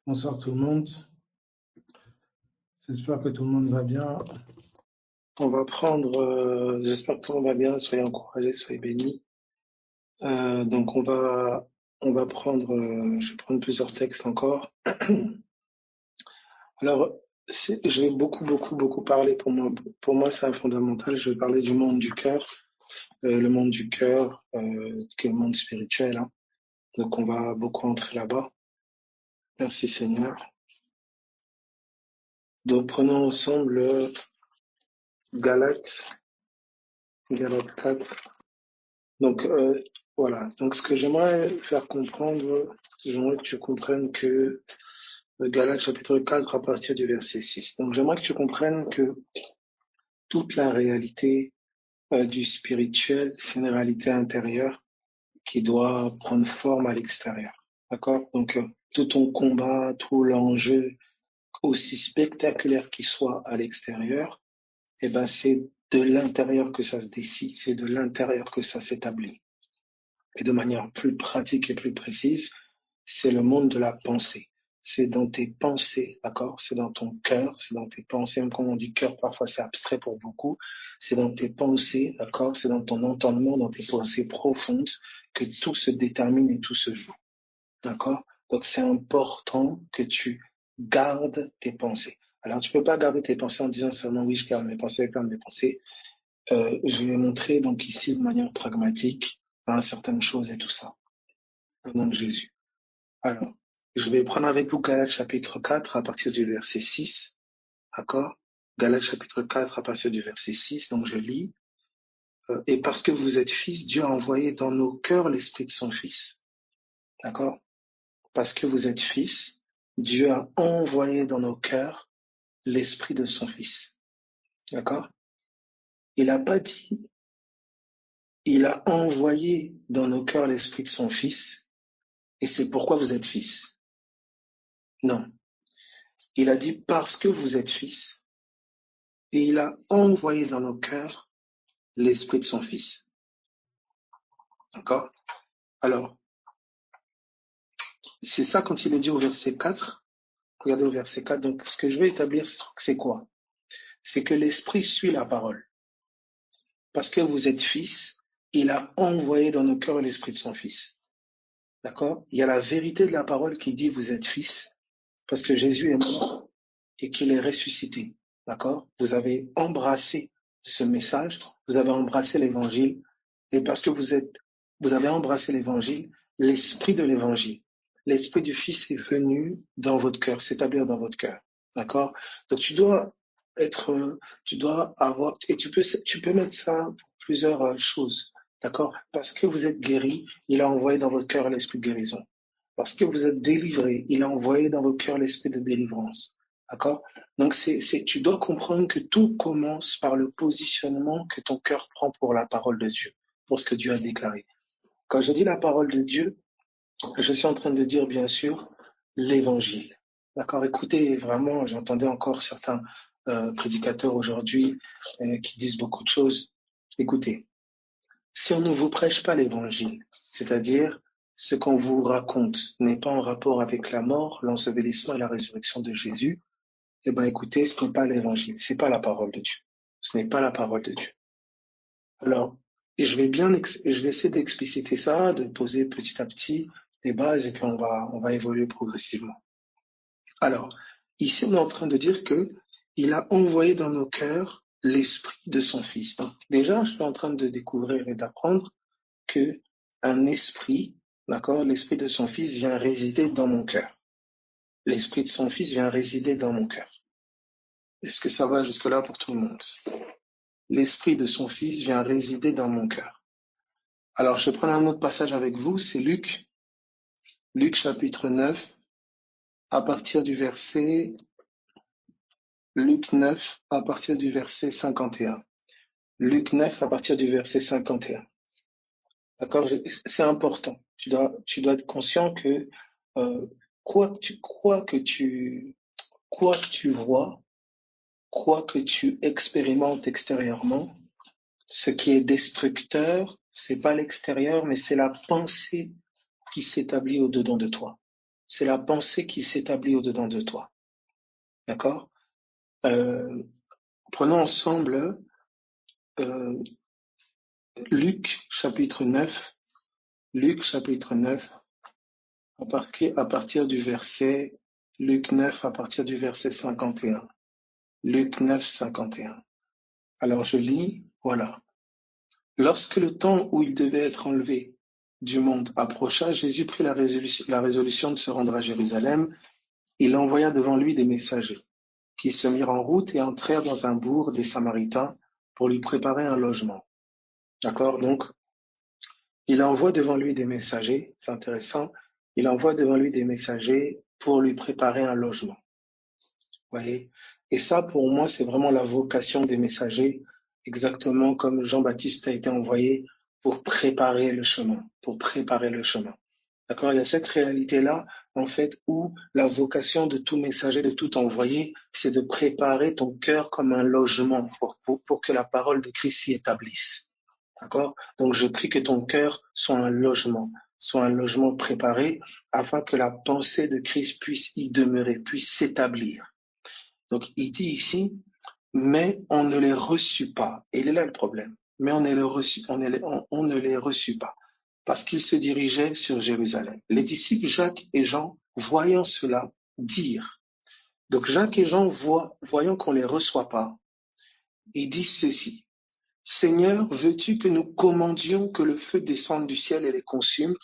Bonsoir tout le monde. J'espère que tout le monde va bien. On va prendre, j'espère que tout le monde va bien. Soyez encouragés, soyez bénis. Donc on va prendre, je vais prendre plusieurs textes encore. Alors, je vais beaucoup parler pour moi. Pour moi, c'est un fondamental. Je vais parler du monde du cœur, le monde du cœur, qui est le monde spirituel, hein. Donc on va beaucoup entrer là-bas. Merci Seigneur. Donc prenons ensemble Galates 4. Donc voilà. Donc ce que j'aimerais faire comprendre, j'aimerais que tu comprennes que Galates chapitre 4 à partir du verset 6. Donc j'aimerais que tu comprennes que toute la réalité du spirituel, c'est une réalité intérieure qui doit prendre forme à l'extérieur. D'accord? Donc tout ton combat, tout l'enjeu, aussi spectaculaire qu'il soit à l'extérieur, eh ben c'est de l'intérieur que ça se décide, c'est de l'intérieur que ça s'établit. Et de manière plus pratique et plus précise, c'est le monde de la pensée. C'est dans tes pensées, d'accord? C'est dans ton cœur, c'est dans tes pensées. Même quand on dit cœur, parfois c'est abstrait pour beaucoup. C'est dans tes pensées, d'accord? C'est dans ton entendement, dans tes pensées profondes que tout se détermine et tout se joue, d'accord? Donc c'est important que tu gardes tes pensées. Alors tu peux pas garder tes pensées en disant seulement oui, je garde mes pensées, je garde mes pensées. Je vais montrer donc ici de manière pragmatique certaines choses et tout ça. Au nom de Jésus. Alors, je vais prendre avec vous Galates chapitre 4 à partir du verset 6. D'accord? Galates chapitre 4 à partir du verset 6. Donc je lis. Et parce que vous êtes fils, Dieu a envoyé dans nos cœurs l'esprit de son fils. D'accord? Parce que vous êtes fils, Dieu a envoyé dans nos cœurs l'esprit de son fils. D'accord? Il n'a pas dit, il a envoyé dans nos cœurs l'esprit de son fils, et c'est pourquoi vous êtes fils. Non. Il a dit parce que vous êtes fils, et il a envoyé dans nos cœurs l'esprit de son fils. D'accord? Alors, c'est ça quand il est dit au verset 4. Regardez au verset 4. Donc, ce que je veux établir, c'est quoi? C'est que l'esprit suit la parole. Parce que vous êtes fils, il a envoyé dans nos cœurs l'esprit de son fils. D'accord? Il y a la vérité de la parole qui dit vous êtes fils, parce que Jésus est mort et qu'il est ressuscité. D'accord? Vous avez embrassé ce message, vous avez embrassé l'évangile, et parce que vous avez embrassé l'évangile, l'esprit de l'évangile, l'esprit du Fils est venu dans votre cœur, s'établir dans votre cœur. D'accord? Donc tu dois avoir, et tu peux mettre ça pour plusieurs choses. D'accord? Parce que vous êtes guéri, il a envoyé dans votre cœur l'esprit de guérison. Parce que vous êtes délivré, il a envoyé dans votre cœur l'esprit de délivrance. D'accord? Donc tu dois comprendre que tout commence par le positionnement que ton cœur prend pour la parole de Dieu, pour ce que Dieu a déclaré. Quand je dis la parole de Dieu, je suis en train de dire bien sûr l'évangile. D'accord? Écoutez, vraiment, j'entendais encore certains prédicateurs aujourd'hui qui disent beaucoup de choses. Écoutez, si on ne vous prêche pas l'évangile, c'est-à-dire ce qu'on vous raconte n'est pas en rapport avec la mort, l'ensevelissement et la résurrection de Jésus, eh ben écoutez, ce n'est pas l'évangile, c'est pas la parole de Dieu. Ce n'est pas la parole de Dieu. Alors, je vais essayer d'expliciter ça, de poser petit à petit des bases et puis on va évoluer progressivement. Alors, ici on est en train de dire que il a envoyé dans nos cœurs l'esprit de son fils. Donc déjà, je suis en train de découvrir et d'apprendre que un esprit, d'accord, l'esprit de son fils vient résider dans mon cœur. L'esprit de son fils vient résider dans mon cœur. Est-ce que ça va jusque-là pour tout le monde? L'esprit de son fils vient résider dans mon cœur. Alors, je prends un autre passage avec vous, c'est Luc chapitre 9, à partir du verset, Luc 9, à partir du verset 51. Luc 9, à partir du verset 51. D'accord? C'est important. Tu dois être conscient que, quoi que tu vois, quoi que tu expérimentes extérieurement, ce qui est destructeur, c'est pas l'extérieur, mais c'est la pensée qui s'établit au-dedans de toi. c'est la pensée qui s'établit au-dedans de toi. D'accord? Prenons ensemble euh, Luc chapitre 9. Luc chapitre 9, à partir du verset, Luc 9 à partir du verset 51. Luc 9, 51. Alors je lis, voilà. Lorsque le temps où il devait être enlevé du monde approcha, Jésus prit la résolution de se rendre à Jérusalem. Il envoya devant lui des messagers qui se mirent en route et entrèrent dans un bourg des Samaritains pour lui préparer un logement. D'accord? Donc, il envoie devant lui des messagers, c'est intéressant, il envoie devant lui des messagers pour lui préparer un logement. Vous voyez? Et ça, pour moi, c'est vraiment la vocation des messagers, exactement comme Jean-Baptiste a été envoyé pour préparer le chemin, pour préparer le chemin. D'accord? Il y a cette réalité-là, en fait, où la vocation de tout messager, de tout envoyé, c'est de préparer ton cœur comme un logement pour que la parole de Christ s'y établisse. D'accord? Donc, je prie que ton cœur soit un logement préparé afin que la pensée de Christ puisse y demeurer, puisse s'établir. Donc, il dit ici, mais on ne les reçut pas. Et il est là le problème. Mais on ne les reçut pas parce qu'ils se dirigeaient sur Jérusalem. Les disciples Jacques et Jean, voyant cela, dirent. Donc Jacques et Jean, voyant qu'on ne les reçoit pas, ils disent ceci. Seigneur, veux-tu que nous commandions que le feu descende du ciel et les consume?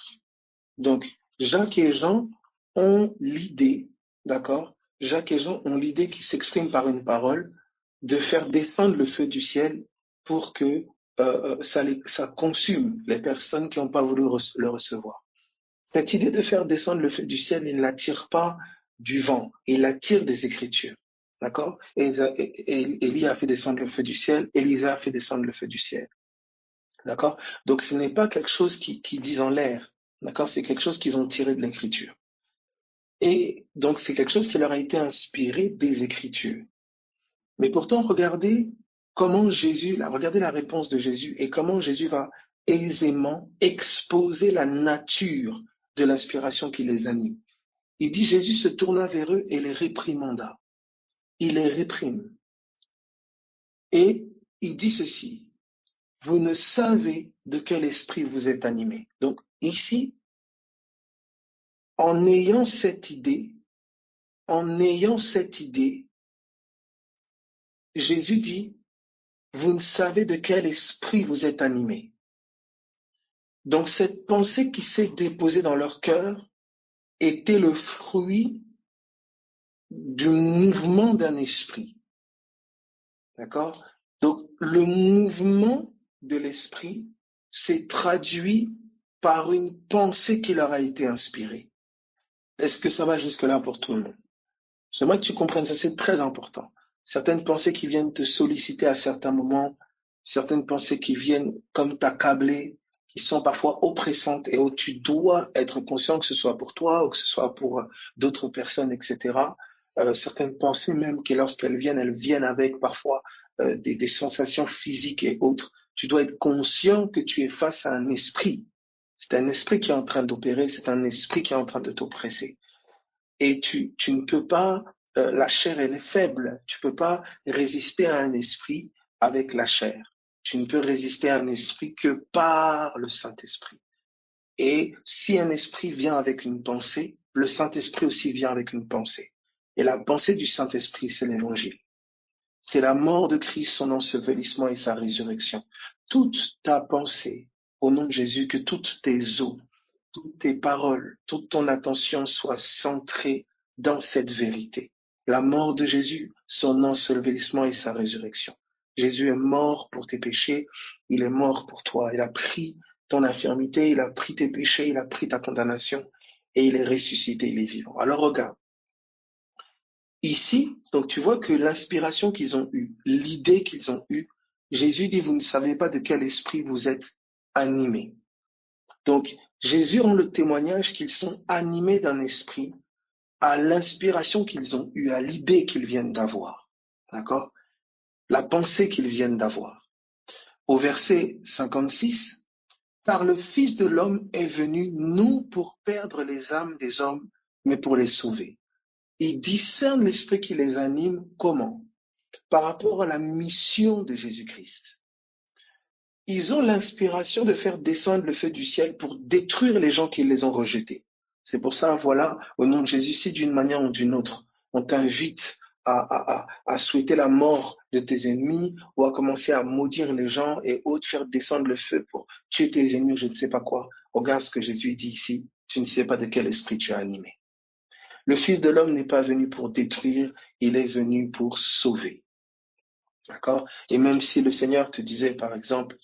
Donc Jacques et Jean ont l'idée, d'accord? Jacques et Jean ont l'idée qui s'exprime par une parole de faire descendre le feu du ciel pour que ça consume les personnes qui n'ont pas voulu le recevoir. Cette idée de faire descendre le feu du ciel, il ne l'attire pas du vent, il l'attire des Écritures. D'accord? Et Élie a fait descendre le feu du ciel, Élisa a fait descendre le feu du ciel. D'accord? Donc ce n'est pas quelque chose qui disent en l'air. D'accord? C'est quelque chose qu'ils ont tiré de l'Écriture. Et donc c'est quelque chose qui leur a été inspiré des Écritures. Mais pourtant, regardez regardez la réponse de Jésus et comment Jésus va aisément exposer la nature de l'inspiration qui les anime. Il dit, Jésus se tourna vers eux et les réprimanda. Il les réprime. Et il dit ceci, vous ne savez de quel esprit vous êtes animés. Donc ici, en ayant cette idée, Jésus dit, vous ne savez de quel esprit vous êtes animés. Donc cette pensée qui s'est déposée dans leur cœur était le fruit du mouvement d'un esprit. D'accord? Donc le mouvement de l'esprit s'est traduit par une pensée qui leur a été inspirée. Est-ce que ça va jusque-là pour tout le monde? J'aimerais que tu comprennes ça, c'est très important. Certaines pensées qui viennent te solliciter à certains moments, certaines pensées qui viennent comme t'accabler, qui sont parfois oppressantes et où tu dois être conscient que ce soit pour toi ou que ce soit pour d'autres personnes, etc. Certaines pensées même qui lorsqu'elles viennent, elles viennent avec parfois des sensations physiques et autres. Tu dois être conscient que tu es face à un esprit. C'est un esprit qui est en train d'opérer, c'est un esprit qui est en train de t'oppresser. Et tu ne peux pas, la chair elle est faible, tu peux pas résister à un esprit avec la chair. Tu ne peux résister à un esprit que par le Saint-Esprit. Et si un esprit vient avec une pensée, le Saint-Esprit aussi vient avec une pensée. Et la pensée du Saint-Esprit, c'est l'Évangile. C'est la mort de Christ, son ensevelissement et sa résurrection. Toute ta pensée, au nom de Jésus, que toutes tes os, toutes tes paroles, toute ton attention soit centrée dans cette vérité. La mort de Jésus, son ensevelissement et sa résurrection. Jésus est mort pour tes péchés, il est mort pour toi. Il a pris ton infirmité, il a pris tes péchés, il a pris ta condamnation et il est ressuscité, il est vivant. Alors regarde, ici, donc tu vois que l'inspiration qu'ils ont eue, l'idée qu'ils ont eue, Jésus dit, vous ne savez pas de quel esprit vous êtes animés. Donc, Jésus rend le témoignage qu'ils sont animés d'un esprit à l'inspiration qu'ils ont eue, à l'idée qu'ils viennent d'avoir. D'accord? La pensée qu'ils viennent d'avoir. Au verset 56, car le Fils de l'homme est venu non pour perdre les âmes des hommes, mais pour les sauver. Ils discernent l'esprit qui les anime comment? Par rapport à la mission de Jésus-Christ. Ils ont l'inspiration de faire descendre le feu du ciel pour détruire les gens qui les ont rejetés. C'est pour ça, voilà, au nom de Jésus, si d'une manière ou d'une autre, on t'invite à souhaiter la mort de tes ennemis ou à commencer à maudire les gens et autres, faire descendre le feu pour tuer tes ennemis, je ne sais pas quoi. Regarde ce que Jésus dit ici. Tu ne sais pas de quel esprit tu es animé. Le Fils de l'homme n'est pas venu pour détruire, il est venu pour sauver. D'accord? Et même si le Seigneur te disait, par exemple,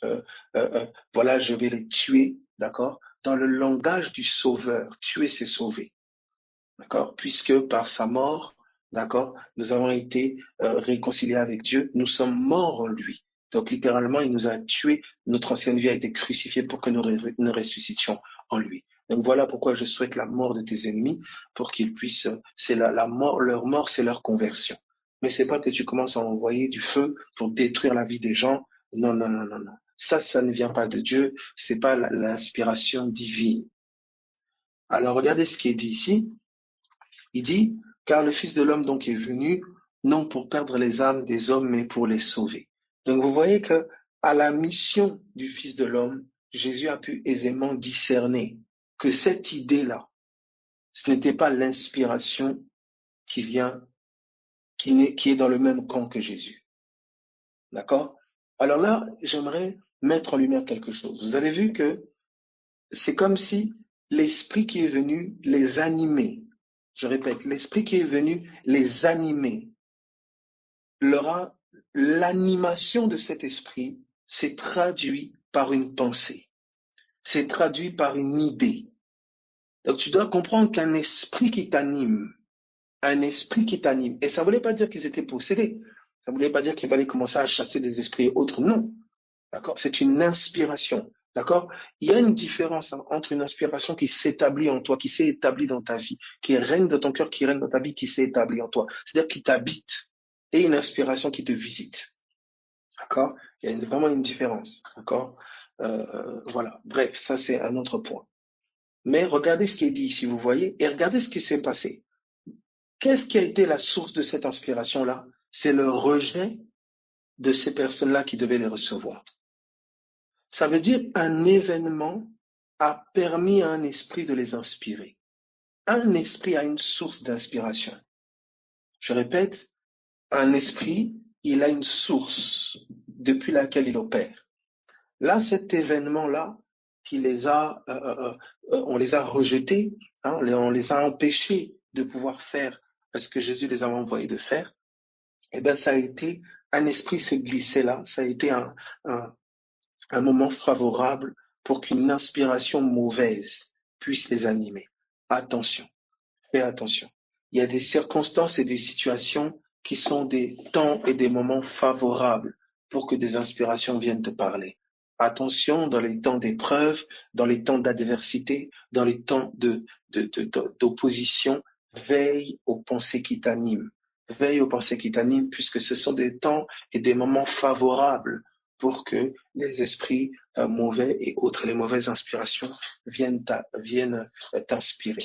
voilà, je vais les tuer, d'accord? Dans le langage du Sauveur, tuer, c'est sauver. D'accord? Puisque par sa mort, d'accord, nous avons été réconciliés avec Dieu, nous sommes morts en lui. Donc littéralement, il nous a tués, notre ancienne vie a été crucifiée pour que nous ressuscitions en lui. Donc voilà pourquoi je souhaite la mort de tes ennemis, pour qu'ils puissent, c'est la mort, leur mort, c'est leur conversion. Mais c'est pas que tu commences à envoyer du feu pour détruire la vie des gens. Non, non, non, non, non. Ça ne vient pas de Dieu, c'est pas l'inspiration divine. Alors regardez ce qui est dit ici. Il dit, car le Fils de l'homme donc est venu, non pour perdre les âmes des hommes, mais pour les sauver. Donc vous voyez que à la mission du Fils de l'homme, Jésus a pu aisément discerner que cette idée-là, ce n'était pas l'inspiration qui vient, qui est dans le même camp que Jésus. D'accord? Alors là, j'aimerais mettre en lumière quelque chose. Vous avez vu que c'est comme si l'esprit qui est venu les animer. Je répète, l'esprit qui est venu les animer. L'animation de cet esprit s'est traduit par une pensée, s'est traduit par une idée. Donc tu dois comprendre qu'un esprit qui t'anime, un esprit qui t'anime, et ça ne voulait pas dire qu'ils étaient possédés, ça ne voulait pas dire qu'il fallait commencer à chasser des esprits autres, non. D'accord? C'est une inspiration. D'accord? Il y a une différence entre une inspiration qui s'établit en toi, qui s'est établie dans ta vie, qui règne dans ton cœur, qui règne dans ta vie, qui s'est établie en toi. C'est-à-dire qui t'habite, et une inspiration qui te visite. D'accord? Il y a vraiment une différence. D'accord? Voilà. Bref, ça c'est un autre point. Mais regardez ce qui est dit ici, vous voyez, et regardez ce qui s'est passé. Qu'est-ce qui a été la source de cette inspiration-là? C'est le rejet de ces personnes-là qui devaient les recevoir. Ça veut dire un événement a permis à un esprit de les inspirer. Un esprit a une source d'inspiration. Je répète, un esprit, il a une source depuis laquelle il opère. Là, cet événement-là, on les a rejetés, hein, on les a empêchés de pouvoir faire ce que Jésus les avait envoyés de faire. Eh bien, ça a été, un esprit s'est glissé là, ça a été un moment favorable pour qu'une inspiration mauvaise puisse les animer. Attention, fais attention. Il y a des circonstances et des situations qui sont des temps et des moments favorables pour que des inspirations viennent te parler. Attention dans les temps d'épreuve, dans les temps d'adversité, dans les temps d'opposition, veille aux pensées qui t'animent. Veille aux pensées qui t'animent puisque ce sont des temps et des moments favorables pour que les esprits mauvais et autres, les mauvaises inspirations viennent t'inspirer.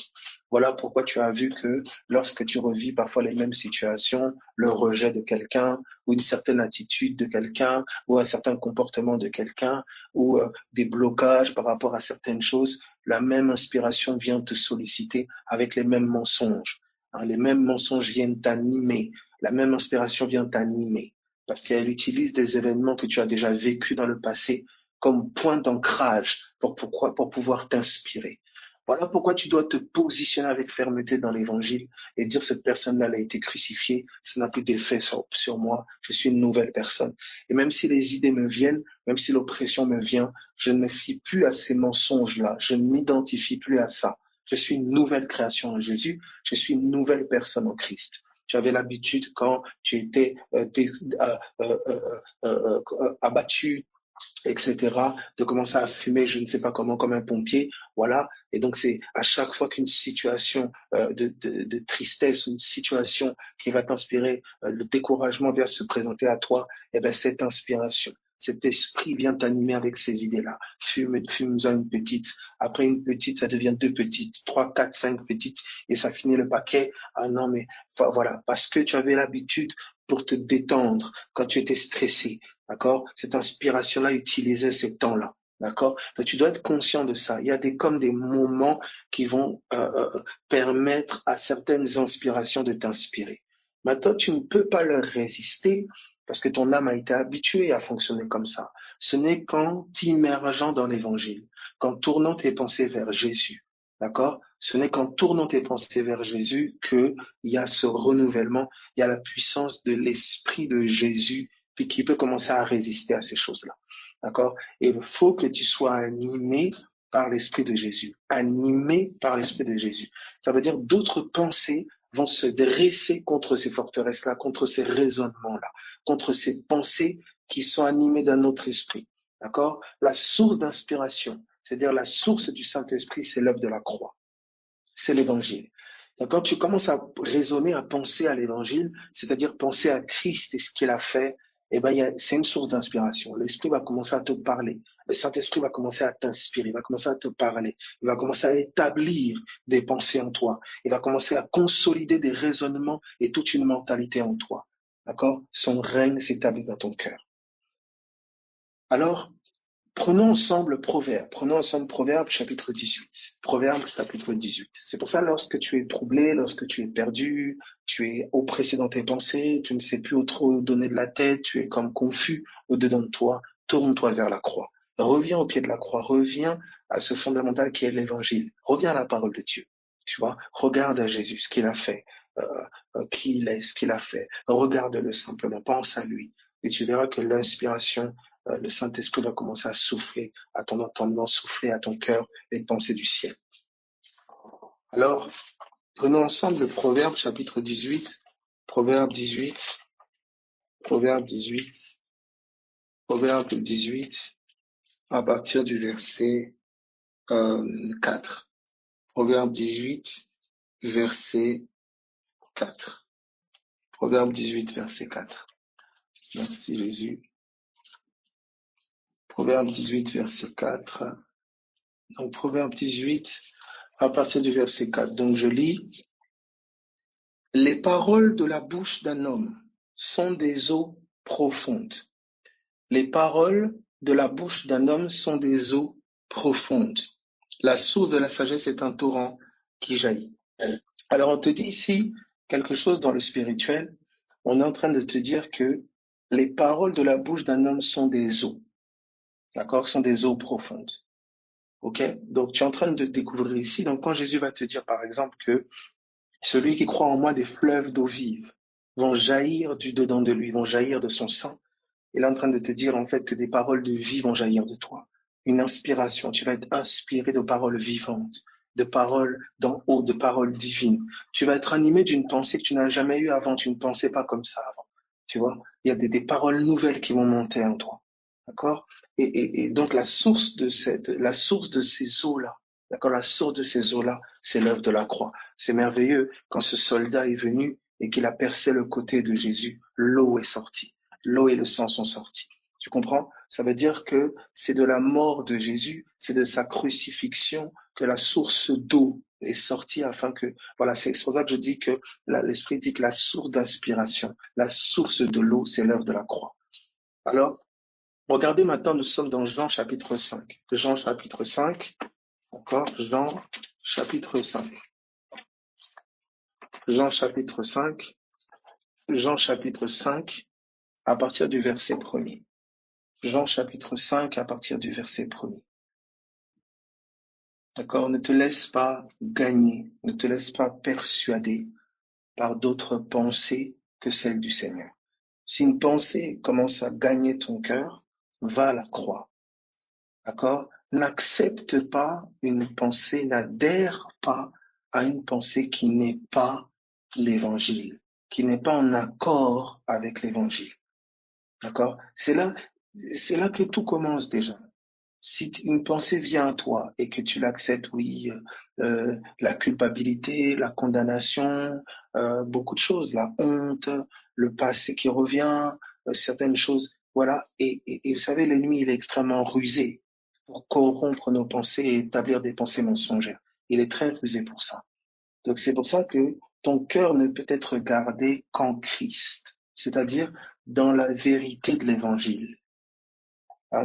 Voilà pourquoi tu as vu que lorsque tu revis parfois les mêmes situations, le rejet de quelqu'un, ou une certaine attitude de quelqu'un, ou un certain comportement de quelqu'un, ou des blocages par rapport à certaines choses, la même inspiration vient te solliciter avec les mêmes mensonges. Hein, les mêmes mensonges viennent t'animer, la même inspiration vient t'animer, parce qu'elle utilise des événements que tu as déjà vécus dans le passé comme point d'ancrage pour pouvoir t'inspirer. Voilà pourquoi tu dois te positionner avec fermeté dans l'évangile et dire cette personne-là elle a été crucifiée, ça n'a plus d'effet sur moi, je suis une nouvelle personne. Et même si les idées me viennent, même si l'oppression me vient, je ne me fie plus à ces mensonges-là, je ne m'identifie plus à ça. Je suis une nouvelle création en Jésus, je suis une nouvelle personne en Christ. Tu avais l'habitude quand tu étais abattu, etc., de commencer à fumer, je ne sais pas comment, comme un pompier, voilà. Et donc c'est à chaque fois qu'une situation de tristesse, une situation qui va t'inspirer, le découragement vient se présenter à toi, et ben cette inspiration, cet esprit vient t'animer avec ces idées-là. Fume-en une petite. Après une petite, ça devient deux petites, 3, 4, 5 petites, et ça finit le paquet. Ah non, mais voilà, parce que tu avais l'habitude pour te détendre quand tu étais stressé. D'accord? Cette inspiration-là utilisait ces temps-là. D'accord? Donc, tu dois être conscient de ça. Il y a comme des moments qui vont permettre à certaines inspirations de t'inspirer. Maintenant, tu ne peux pas leur résister parce que ton âme a été habituée à fonctionner comme ça. Ce n'est qu'en t'immergeant dans l'évangile, qu'en tournant tes pensées vers Jésus. D'accord? Ce n'est qu'en tournant tes pensées vers Jésus qu'il y a ce renouvellement, il y a la puissance de l'esprit de Jésus puis qui peut commencer à résister à ces choses-là. D'accord? Et il faut que tu sois animé par l'esprit de Jésus. Animé par l'esprit de Jésus. Ça veut dire d'autres pensées vont se dresser contre ces forteresses-là, contre ces raisonnements-là, contre ces pensées qui sont animées d'un autre esprit. D'accord? La source d'inspiration, c'est-à-dire la source du Saint-Esprit, c'est l'œuvre de la croix. C'est l'évangile. Donc, quand tu commences à raisonner, à penser à l'évangile, c'est-à-dire penser à Christ et ce qu'il a fait, eh ben, c'est une source d'inspiration. L'Esprit va commencer à te parler. Le Saint-Esprit va commencer à t'inspirer, il va commencer à te parler. Il va commencer à établir des pensées en toi. Il va commencer à consolider des raisonnements et toute une mentalité en toi. D'accord? Son règne s'établit dans ton cœur. Alors, prenons ensemble Proverbe chapitre 18. Proverbe chapitre 18. C'est pour ça, lorsque tu es troublé, lorsque tu es perdu, tu es oppressé dans tes pensées, tu ne sais plus où trop donner de la tête, tu es comme confus au-dedans de toi, tourne-toi vers la croix. Reviens au pied de la croix, reviens à ce fondamental qui est l'évangile. Reviens à la parole de Dieu. Tu vois, regarde à Jésus, ce qu'il a fait, qui il est, ce qu'il a fait. Regarde-le simplement, pense à lui. Et tu verras que l'inspiration le Saint-Esprit va commencer à souffler à ton entendement, souffler à ton cœur les pensées du ciel. Alors, prenons ensemble le Proverbe chapitre 18, Proverbe 18, Proverbe 18, Proverbe 18, à partir du verset 4. Proverbe 18, verset 4. Proverbe 18, verset 4. Merci Jésus. Proverbe 18, verset 4. Donc, Proverbe 18, à partir du verset 4. Donc, je lis. Les paroles de la bouche d'un homme sont des eaux profondes. Les paroles de la bouche d'un homme sont des eaux profondes. La source de la sagesse est un torrent qui jaillit. Alors, on te dit ici quelque chose dans le spirituel. On est en train de te dire que les paroles de la bouche d'un homme sont des eaux. D'accord? Sont des eaux profondes. OK? Donc, tu es en train de découvrir ici. Donc, quand Jésus va te dire, par exemple, que celui qui croit en moi, des fleuves d'eau vive vont jaillir du dedans de lui, vont jaillir de son sang. Il est en train de te dire en fait que des paroles de vie vont jaillir de toi. Une inspiration, tu vas être inspiré de paroles vivantes, de paroles d'en haut, de paroles divines. Tu vas être animé d'une pensée que tu n'as jamais eue avant, tu ne pensais pas comme ça avant. Tu vois, il y a des paroles nouvelles qui vont monter en toi. D'accord? Et donc la source de ces eaux-là, d'accord, la source de ces eaux-là, c'est l'œuvre de la croix. C'est merveilleux quand ce soldat est venu et qu'il a percé le côté de Jésus, l'eau est sortie. L'eau et le sang sont sortis. Tu comprends? Ça veut dire que c'est de la mort de Jésus, c'est de sa crucifixion que la source d'eau est sortie afin que, voilà, c'est pour ça que je dis que l'Esprit dit que la source d'inspiration, la source de l'eau, c'est l'œuvre de la croix. Alors, regardez maintenant, nous sommes dans Jean chapitre 5. Jean chapitre 5, encore, Jean chapitre 5. Jean chapitre 5, Jean chapitre 5, à partir du verset 1er. Jean chapitre 5, à partir du verset 1er. D'accord? Ne te laisse pas gagner, ne te laisse pas persuader par d'autres pensées que celles du Seigneur. Si une pensée commence à gagner ton cœur, va à la croix. D'accord? N'accepte pas une pensée, n'adhère pas à une pensée qui n'est pas l'évangile, qui n'est pas en accord avec l'évangile. D'accord? C'est là que tout commence déjà. Si une pensée vient à toi et que tu l'acceptes, oui, la culpabilité, la condamnation, beaucoup de choses, la honte, le passé qui revient, certaines choses Voilà. Et vous savez, l'ennemi, il est extrêmement rusé pour corrompre nos pensées et établir des pensées mensongères. Il est très rusé pour ça. Donc c'est pour ça que ton cœur ne peut être gardé qu'en Christ, c'est-à-dire dans la vérité de l'évangile.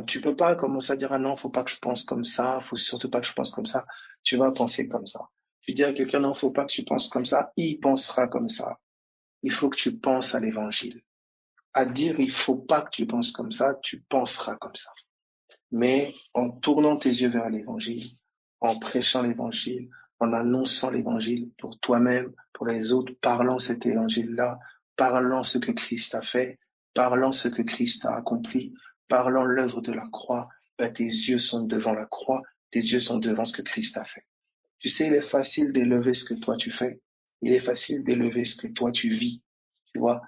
Tu peux pas commencer à dire, ah non, faut pas que je pense comme ça, faut surtout pas que je pense comme ça. Tu vas penser comme ça. Tu dis à quelqu'un, non, faut pas que tu penses comme ça, il pensera comme ça. Il faut que tu penses à l'évangile. À dire, il faut pas que tu penses comme ça, tu penseras comme ça. Mais en tournant tes yeux vers l'évangile, en prêchant l'évangile, en annonçant l'évangile pour toi-même, pour les autres, parlant cet évangile-là, parlant ce que Christ a fait, parlant ce que Christ a accompli, parlant l'œuvre de la croix, ben, tes yeux sont devant la croix, tes yeux sont devant ce que Christ a fait. Tu sais, il est facile d'élever ce que toi tu fais. Il est facile d'élever ce que toi tu vis. Tu vois,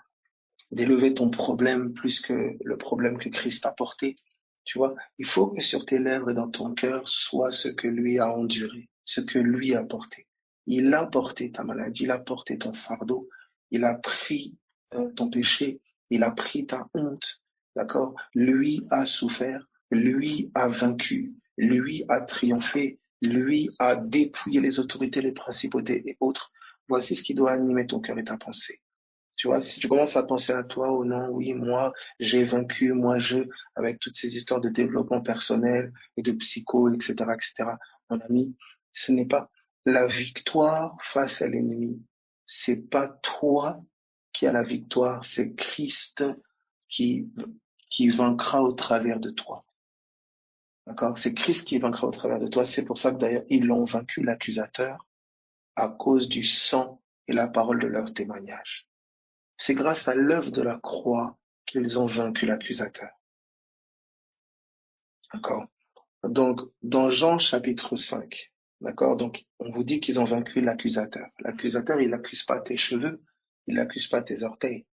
d'élever ton problème plus que le problème que Christ a porté. Tu vois, il faut que sur tes lèvres et dans ton cœur soit ce que lui a enduré, ce que lui a porté. Il a porté ta maladie, il a porté ton fardeau, il a pris ton péché, il a pris ta honte, d'accord? Lui a souffert, lui a vaincu, lui a triomphé, lui a dépouillé les autorités, les principautés et autres. Voici ce qui doit animer ton cœur et ta pensée. Tu vois, si tu commences à penser à toi, oh non, oui, moi, j'ai vaincu, moi, avec toutes ces histoires de développement personnel et de psycho, etc., mon ami, ce n'est pas la victoire face à l'ennemi. C'est pas toi qui as la victoire, c'est Christ qui, qui vaincra au travers de toi. D'accord? C'est Christ qui vaincra au travers de toi. C'est pour ça que d'ailleurs, ils l'ont vaincu, l'accusateur, à cause du sang et la parole de leur témoignage. C'est grâce à l'œuvre de la croix qu'ils ont vaincu l'accusateur. D'accord? Donc, dans Jean chapitre 5, d'accord? Donc, on vous dit qu'ils ont vaincu l'accusateur. L'accusateur, il n'accuse pas tes cheveux, il n'accuse pas tes orteils.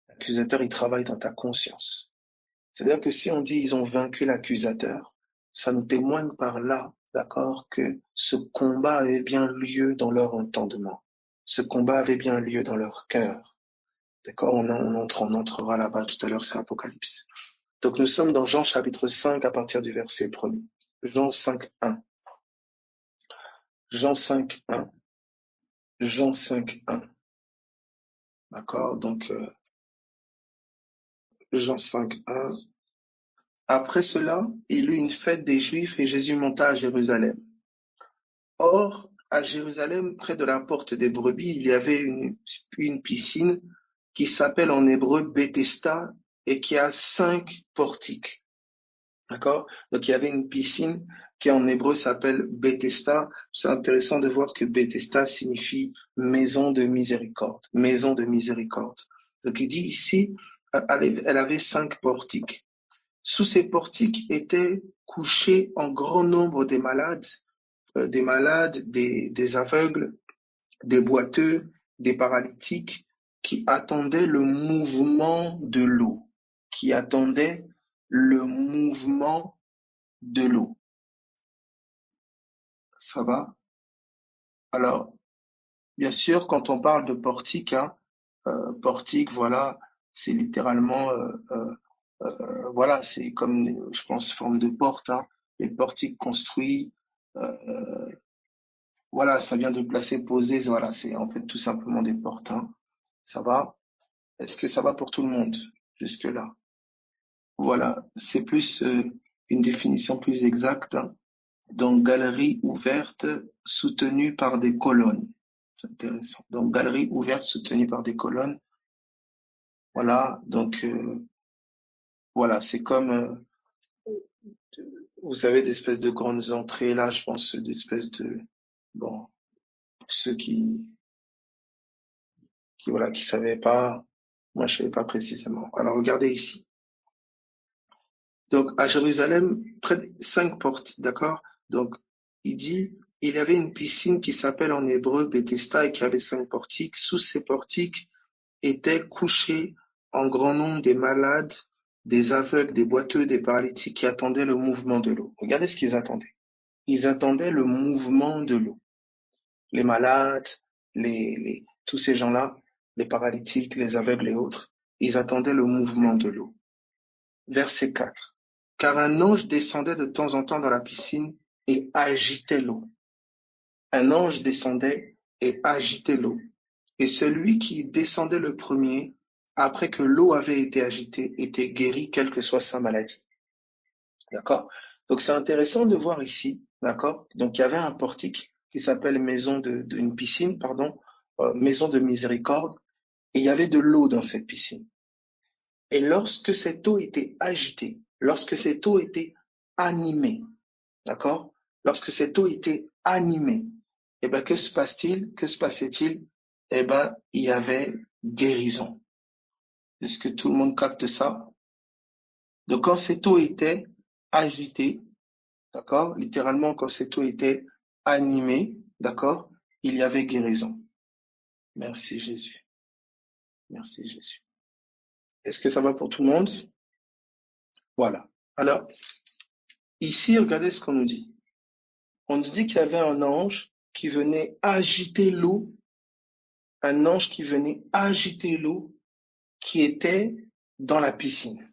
L'accusateur, il travaille dans ta conscience. C'est-à-dire que si on dit ils ont vaincu l'accusateur, ça nous témoigne par là, d'accord, que ce combat avait bien lieu dans leur entendement. Ce combat avait bien lieu dans leur cœur. D'accord? On entrera là-bas tout à l'heure, c'est Apocalypse. Donc nous sommes dans Jean chapitre 5 à partir du verset 1er. Jean 5, 1. Jean 5, 1. Jean 5, 1. D'accord? Donc Jean 5, 1. Après cela, il eut une fête des Juifs et Jésus monta à Jérusalem. Or, à Jérusalem, près de la porte des brebis, il y avait une piscine qui s'appelle en hébreu Bethesda et qui a 5 portiques. D'accord? Donc, il y avait une piscine qui en hébreu s'appelle Bethesda. C'est intéressant de voir que Bethesda signifie maison de miséricorde. Maison de miséricorde. Donc, il dit ici, elle avait 5 portiques. Sous ces portiques étaient couchés en grand nombre des malades, des aveugles, des boiteux, des paralytiques qui attendaient le mouvement de l'eau, qui attendaient le mouvement de l'eau. Ça va? Alors, bien sûr, quand on parle de portique, portique, voilà, c'est littéralement, voilà, c'est comme, je pense, forme de porte, les portiques construits, voilà, ça vient de placer, poser, voilà, c'est en fait tout simplement des portes, Ça va? Est-ce que ça va pour tout le monde jusque-là? Voilà, c'est plus une définition plus exacte. Donc, galerie ouverte soutenue par des colonnes. C'est intéressant. Donc, galerie ouverte soutenue par des colonnes. Voilà, donc voilà, c'est comme, vous savez, d'espèces de grandes entrées là, je pense, d'espèces de, bon, ceux voilà, qui savaient pas, moi je savais pas précisément. Alors, regardez ici. Donc, à Jérusalem, près de 5 portes, d'accord? Donc, il dit, il y avait une piscine qui s'appelle en hébreu Bethesda et qui avait 5 portiques. Sous ces portiques étaient couchés en grand nombre des malades, des aveugles, des boiteux, des paralytiques qui attendaient le mouvement de l'eau. Regardez ce qu'ils attendaient. Ils attendaient le mouvement de l'eau. Les malades, tous ces gens-là, les paralytiques, les aveugles et autres, ils attendaient le mouvement de l'eau. verset 4. Car un ange descendait de temps en temps dans la piscine et agitait l'eau. Un ange descendait et agitait l'eau. Et celui qui descendait le premier, après que l'eau avait été agitée, était guéri, quelle que soit sa maladie. D'accord? Donc c'est intéressant de voir ici, d'accord? Donc il y avait un portique qui s'appelle une piscine, pardon, maison de miséricorde, et il y avait de l'eau dans cette piscine. Et lorsque cette eau était agitée, lorsque cette eau était animée, d'accord? Lorsque cette eau était animée, eh ben, que se passe-t-il? Que se passait-il? Eh ben, il y avait guérison. Est-ce que tout le monde capte ça? Donc, quand cette eau était agitée, d'accord? Littéralement, quand cette eau était animée, d'accord? Il y avait guérison. Merci Jésus. Merci Jésus. Est-ce que ça va pour tout le monde? Voilà. Alors, ici, regardez ce qu'on nous dit. On nous dit qu'il y avait un ange qui venait agiter l'eau, un ange qui venait agiter l'eau qui était dans la piscine.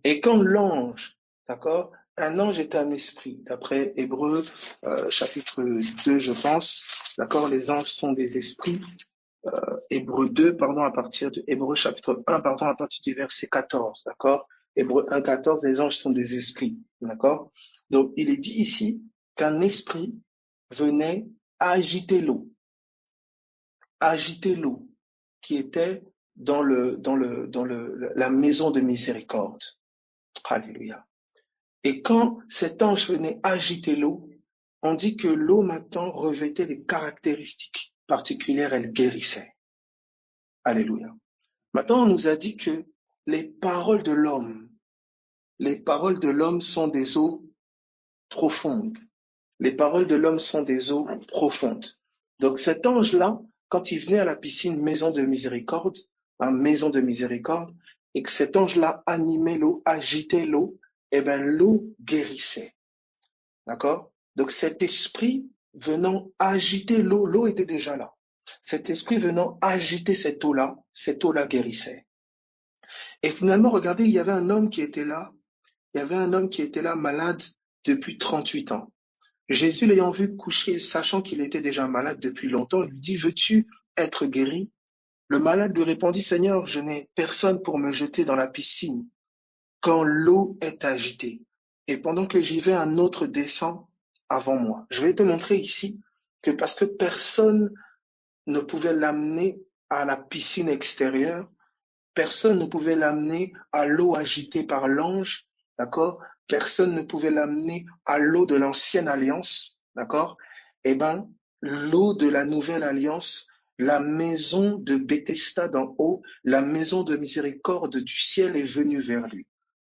Et quand l'ange, d'accord, un ange est un esprit, d'après Hébreux chapitre 2, je pense, d'accord, les anges sont des esprits, Hébreux 2, pardon, à partir de Hébreux chapitre 1, pardon, à partir du verset 14, d'accord, Hébreux 1, 14, les anges sont des esprits, d'accord. Donc, il est dit ici qu'un esprit venait agiter l'eau qui était la maison de miséricorde. Alléluia. Et quand cet ange venait agiter l'eau, on dit que l'eau maintenant revêtait des caractéristiques particulières, elle guérissait. Alléluia. Maintenant, on nous a dit que les paroles de l'homme sont des eaux profondes. Les paroles de l'homme sont des eaux profondes. Donc cet ange-là, quand il venait à la piscine maison de miséricorde, et que cet ange-là animait l'eau, agitait l'eau, eh bien l'eau guérissait. D'accord? Donc cet esprit venant agiter l'eau, l'eau était déjà là. Cet esprit venant agiter cette eau-là guérissait. Et finalement, regardez, il y avait un homme qui était là malade depuis 38 ans. Jésus l'ayant vu coucher, sachant qu'il était déjà malade depuis longtemps, lui dit, veux-tu être guéri? Le malade lui répondit, Seigneur, je n'ai personne pour me jeter dans la piscine quand l'eau est agitée. Et pendant que j'y vais, un autre descend avant moi. Je vais te montrer ici que parce que personne ne pouvait l'amener à la piscine extérieure, personne ne pouvait l'amener à l'eau agitée par l'ange, d'accord? Personne ne pouvait l'amener à l'eau de l'ancienne alliance, d'accord? Eh ben, l'eau de la nouvelle alliance, la maison de Bethesda d'en haut, la maison de miséricorde du ciel est venue vers lui,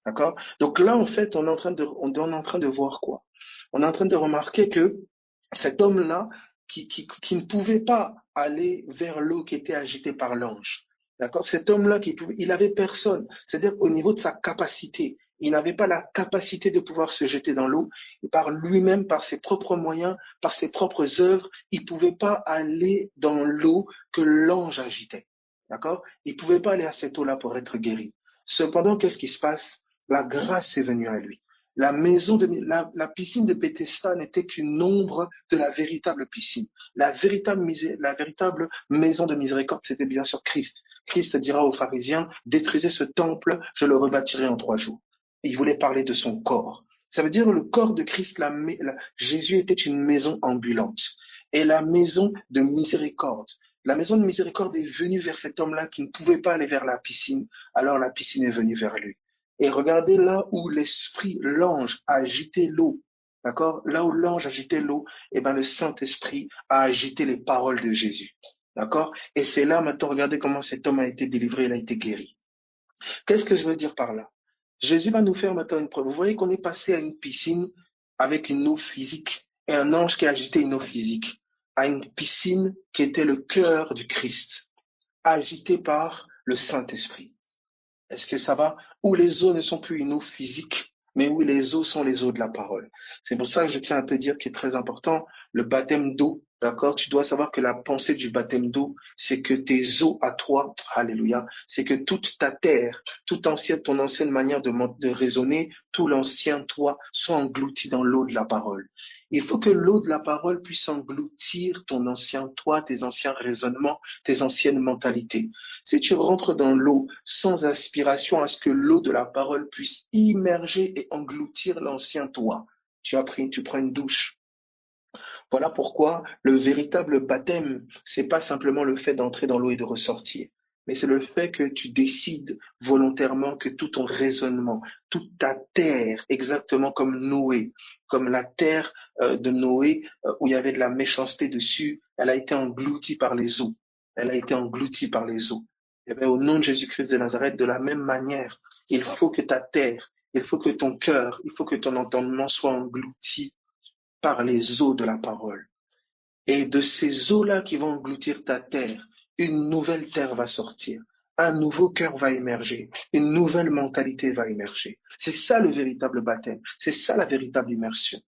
d'accord? Donc là, en fait, on est en train de voir quoi? On est en train de remarquer que cet homme-là, qui ne pouvait pas aller vers l'eau qui était agitée par l'ange, d'accord? Cet homme-là, il avait personne. C'est-à-dire au niveau de sa capacité, il n'avait pas la capacité de pouvoir se jeter dans l'eau. Par lui-même, par ses propres moyens, par ses propres œuvres, il ne pouvait pas aller dans l'eau que l'ange agitait. D'accord? Il ne pouvait pas aller à cette eau-là pour être guéri. Cependant, qu'est-ce qui se passe? La grâce est venue à lui. La piscine de Bethesda n'était qu'une ombre de la véritable piscine. La véritable maison de miséricorde, c'était bien sûr Christ. Christ dira aux pharisiens, détruisez ce temple, je le rebâtirai en 3 jours. Et il voulait parler de son corps. Ça veut dire le corps de Christ, Jésus était une maison ambulante. Et la maison de miséricorde. La maison de miséricorde est venue vers cet homme-là qui ne pouvait pas aller vers la piscine. Alors la piscine est venue vers lui. Et regardez là où l'ange a agité l'eau. D'accord? Là où l'ange agitait l'eau, eh ben, le Saint-Esprit a agité les paroles de Jésus. D'accord? Et c'est là, maintenant, regardez comment cet homme a été délivré, il a été guéri. Qu'est-ce que je veux dire par là? Jésus va nous faire maintenant une preuve. Vous voyez qu'on est passé à une piscine avec une eau physique et un ange qui a agité une eau physique, à une piscine qui était le cœur du Christ, agitée par le Saint-Esprit. Est-ce que ça va? Où les eaux ne sont plus une eau physique, mais où les eaux sont les eaux de la parole. C'est pour ça que je tiens à te dire qu'il est très important, le baptême d'eau D'accord? Tu dois savoir que la pensée du baptême d'eau, c'est que tes eaux à toi, alléluia, c'est que toute ta terre, ton ancienne manière de raisonner, tout l'ancien toi soit englouti dans l'eau de la parole. Il faut que l'eau de la parole puisse engloutir ton ancien toi, tes anciens raisonnements, tes anciennes mentalités. Si tu rentres dans l'eau sans aspiration à ce que l'eau de la parole puisse immerger et engloutir l'ancien toi, tu prends une douche. Voilà pourquoi le véritable baptême, c'est pas simplement le fait d'entrer dans l'eau et de ressortir, mais c'est le fait que tu décides volontairement que tout ton raisonnement, toute ta terre, exactement comme Noé, comme la terre de Noé où il y avait de la méchanceté dessus, elle a été engloutie par les eaux. Elle a été engloutie par les eaux. Et bien, au nom de Jésus-Christ de Nazareth, de la même manière, il faut que ta terre, il faut que ton cœur, il faut que ton entendement soit englouti par les eaux de la parole. Et de ces eaux-là qui vont engloutir ta terre, une nouvelle terre va sortir. Un nouveau cœur va émerger. Une nouvelle mentalité va émerger. C'est ça le véritable baptême. C'est ça la véritable immersion.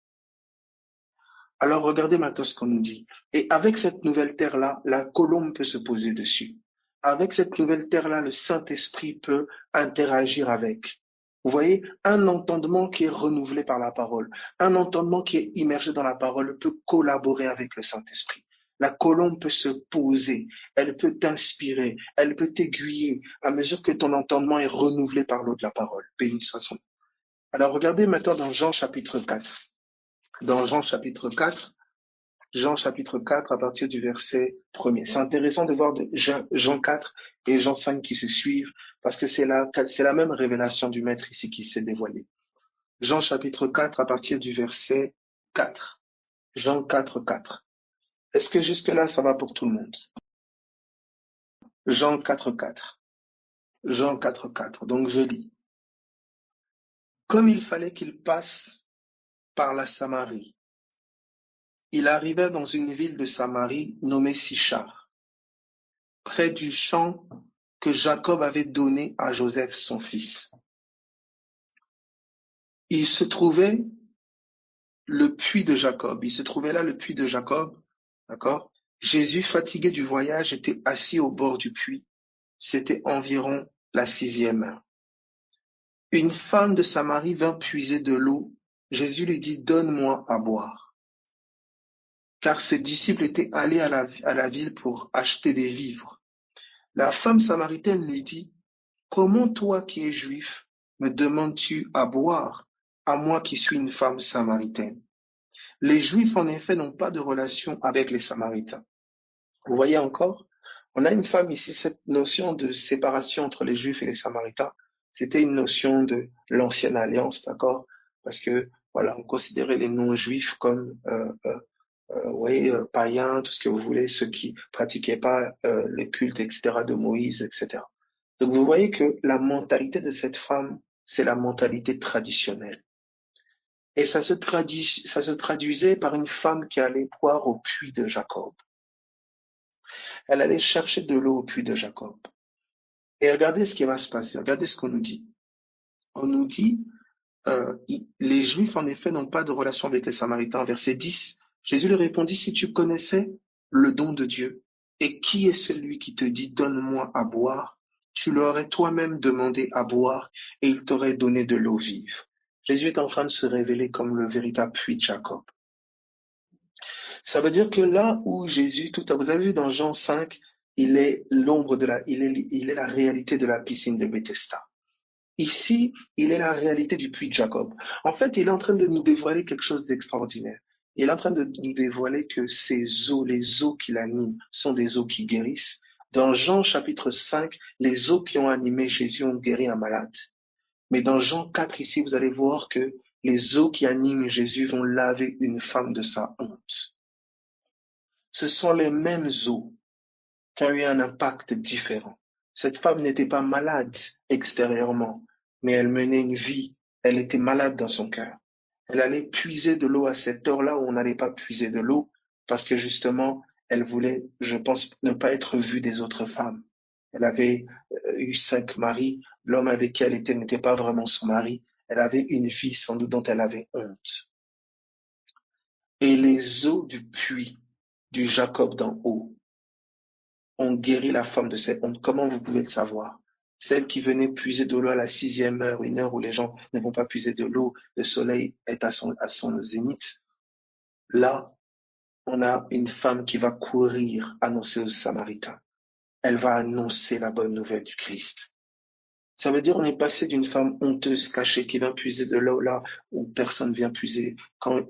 Alors regardez maintenant ce qu'on nous dit. Et avec cette nouvelle terre-là, la colombe peut se poser dessus. Avec cette nouvelle terre-là, le Saint-Esprit peut interagir avec. Vous voyez, un entendement qui est renouvelé par la parole, un entendement qui est immergé dans la parole peut collaborer avec le Saint-Esprit. La colombe peut se poser, elle peut t'inspirer, elle peut t'aiguiller à mesure que ton entendement est renouvelé par l'eau de la parole. Béni soit son nom. Alors regardez maintenant dans Jean chapitre 4. Dans Jean chapitre 4 à partir du verset 1er. C'est intéressant de voir Jean 4 et Jean 5 qui se suivent parce que c'est la même révélation du Maître ici qui s'est dévoilée. Jean chapitre 4 à partir du verset 4. Jean 4, 4. Est-ce que jusque-là, ça va pour tout le monde? Jean 4, 4. Jean 4, 4. Donc je lis. Comme il fallait qu'il passe par la Samarie, il arriva dans une ville de Samarie nommée Sichar, près du champ que Jacob avait donné à Joseph son fils. Il se trouvait le puits de Jacob. Il se trouvait là le puits de Jacob, d'accord? Jésus, fatigué du voyage, était assis au bord du puits. C'était environ la 6e heure. Une femme de Samarie vint puiser de l'eau. Jésus lui dit, donne-moi à boire. Car ses disciples étaient allés à la ville pour acheter des vivres. La femme samaritaine lui dit, comment toi qui es juif, me demandes-tu à boire, à moi qui suis une femme samaritaine? Les Juifs, en effet, n'ont pas de relation avec les Samaritains. Vous voyez encore, on a une femme ici, cette notion de séparation entre les Juifs et les Samaritains, c'était une notion de l'ancienne alliance, d'accord? Parce que, voilà, on considérait les non-Juifs comme, vous voyez, païens, tout ce que vous voulez, ceux qui pratiquaient pas le culte, etc., de Moïse, etc. Donc vous voyez que la mentalité de cette femme, c'est la mentalité traditionnelle. Et ça se traduisait par une femme qui allait boire au puits de Jacob. Elle allait chercher de l'eau au puits de Jacob. Et regardez ce qui va se passer. Regardez ce qu'on nous dit. On nous dit, les Juifs, en effet, n'ont pas de relation avec les Samaritains. Verset 10, Jésus leur répondit, si tu connaissais le don de Dieu, et qui est celui qui te dit, donne-moi à boire, tu l'aurais toi-même demandé à boire, et il t'aurait donné de l'eau vive. Jésus est en train de se révéler comme le véritable puits de Jacob. Ça veut dire que là où Jésus, vous avez vu dans Jean 5, il est la réalité de la piscine de Bethesda. Ici, il est la réalité du puits de Jacob. En fait, il est en train de nous dévoiler quelque chose d'extraordinaire. Il est en train de nous dévoiler que ces eaux, les eaux qui l'animent, sont des eaux qui guérissent. Dans Jean chapitre 5, les eaux qui ont animé Jésus ont guéri un malade. Mais dans Jean 4, ici, vous allez voir que les eaux qui animent Jésus vont laver une femme de sa honte. Ce sont les mêmes eaux qui ont eu un impact différent. Cette femme n'était pas malade extérieurement, mais elle menait une vie. Elle était malade dans son cœur. Elle allait puiser de l'eau à cette heure-là où on n'allait pas puiser de l'eau parce que justement, elle voulait, je pense, ne pas être vue des autres femmes. Elle avait eu 5 maris. L'homme avec qui elle était n'était pas vraiment son mari. Elle avait une vie sans doute dont elle avait honte. Et les eaux du puits du Jacob d'en haut ont guéri la femme de cette honte. Comment vous pouvez le savoir? Celle qui venait puiser de l'eau à la 6e heure, une heure où les gens ne vont pas puiser de l'eau, le soleil est à son zénith. Là, on a une femme qui va courir annoncer aux Samaritains. Elle va annoncer la bonne nouvelle du Christ. Ça veut dire on est passé d'une femme honteuse, cachée, qui vient puiser de l'eau là où personne vient puiser,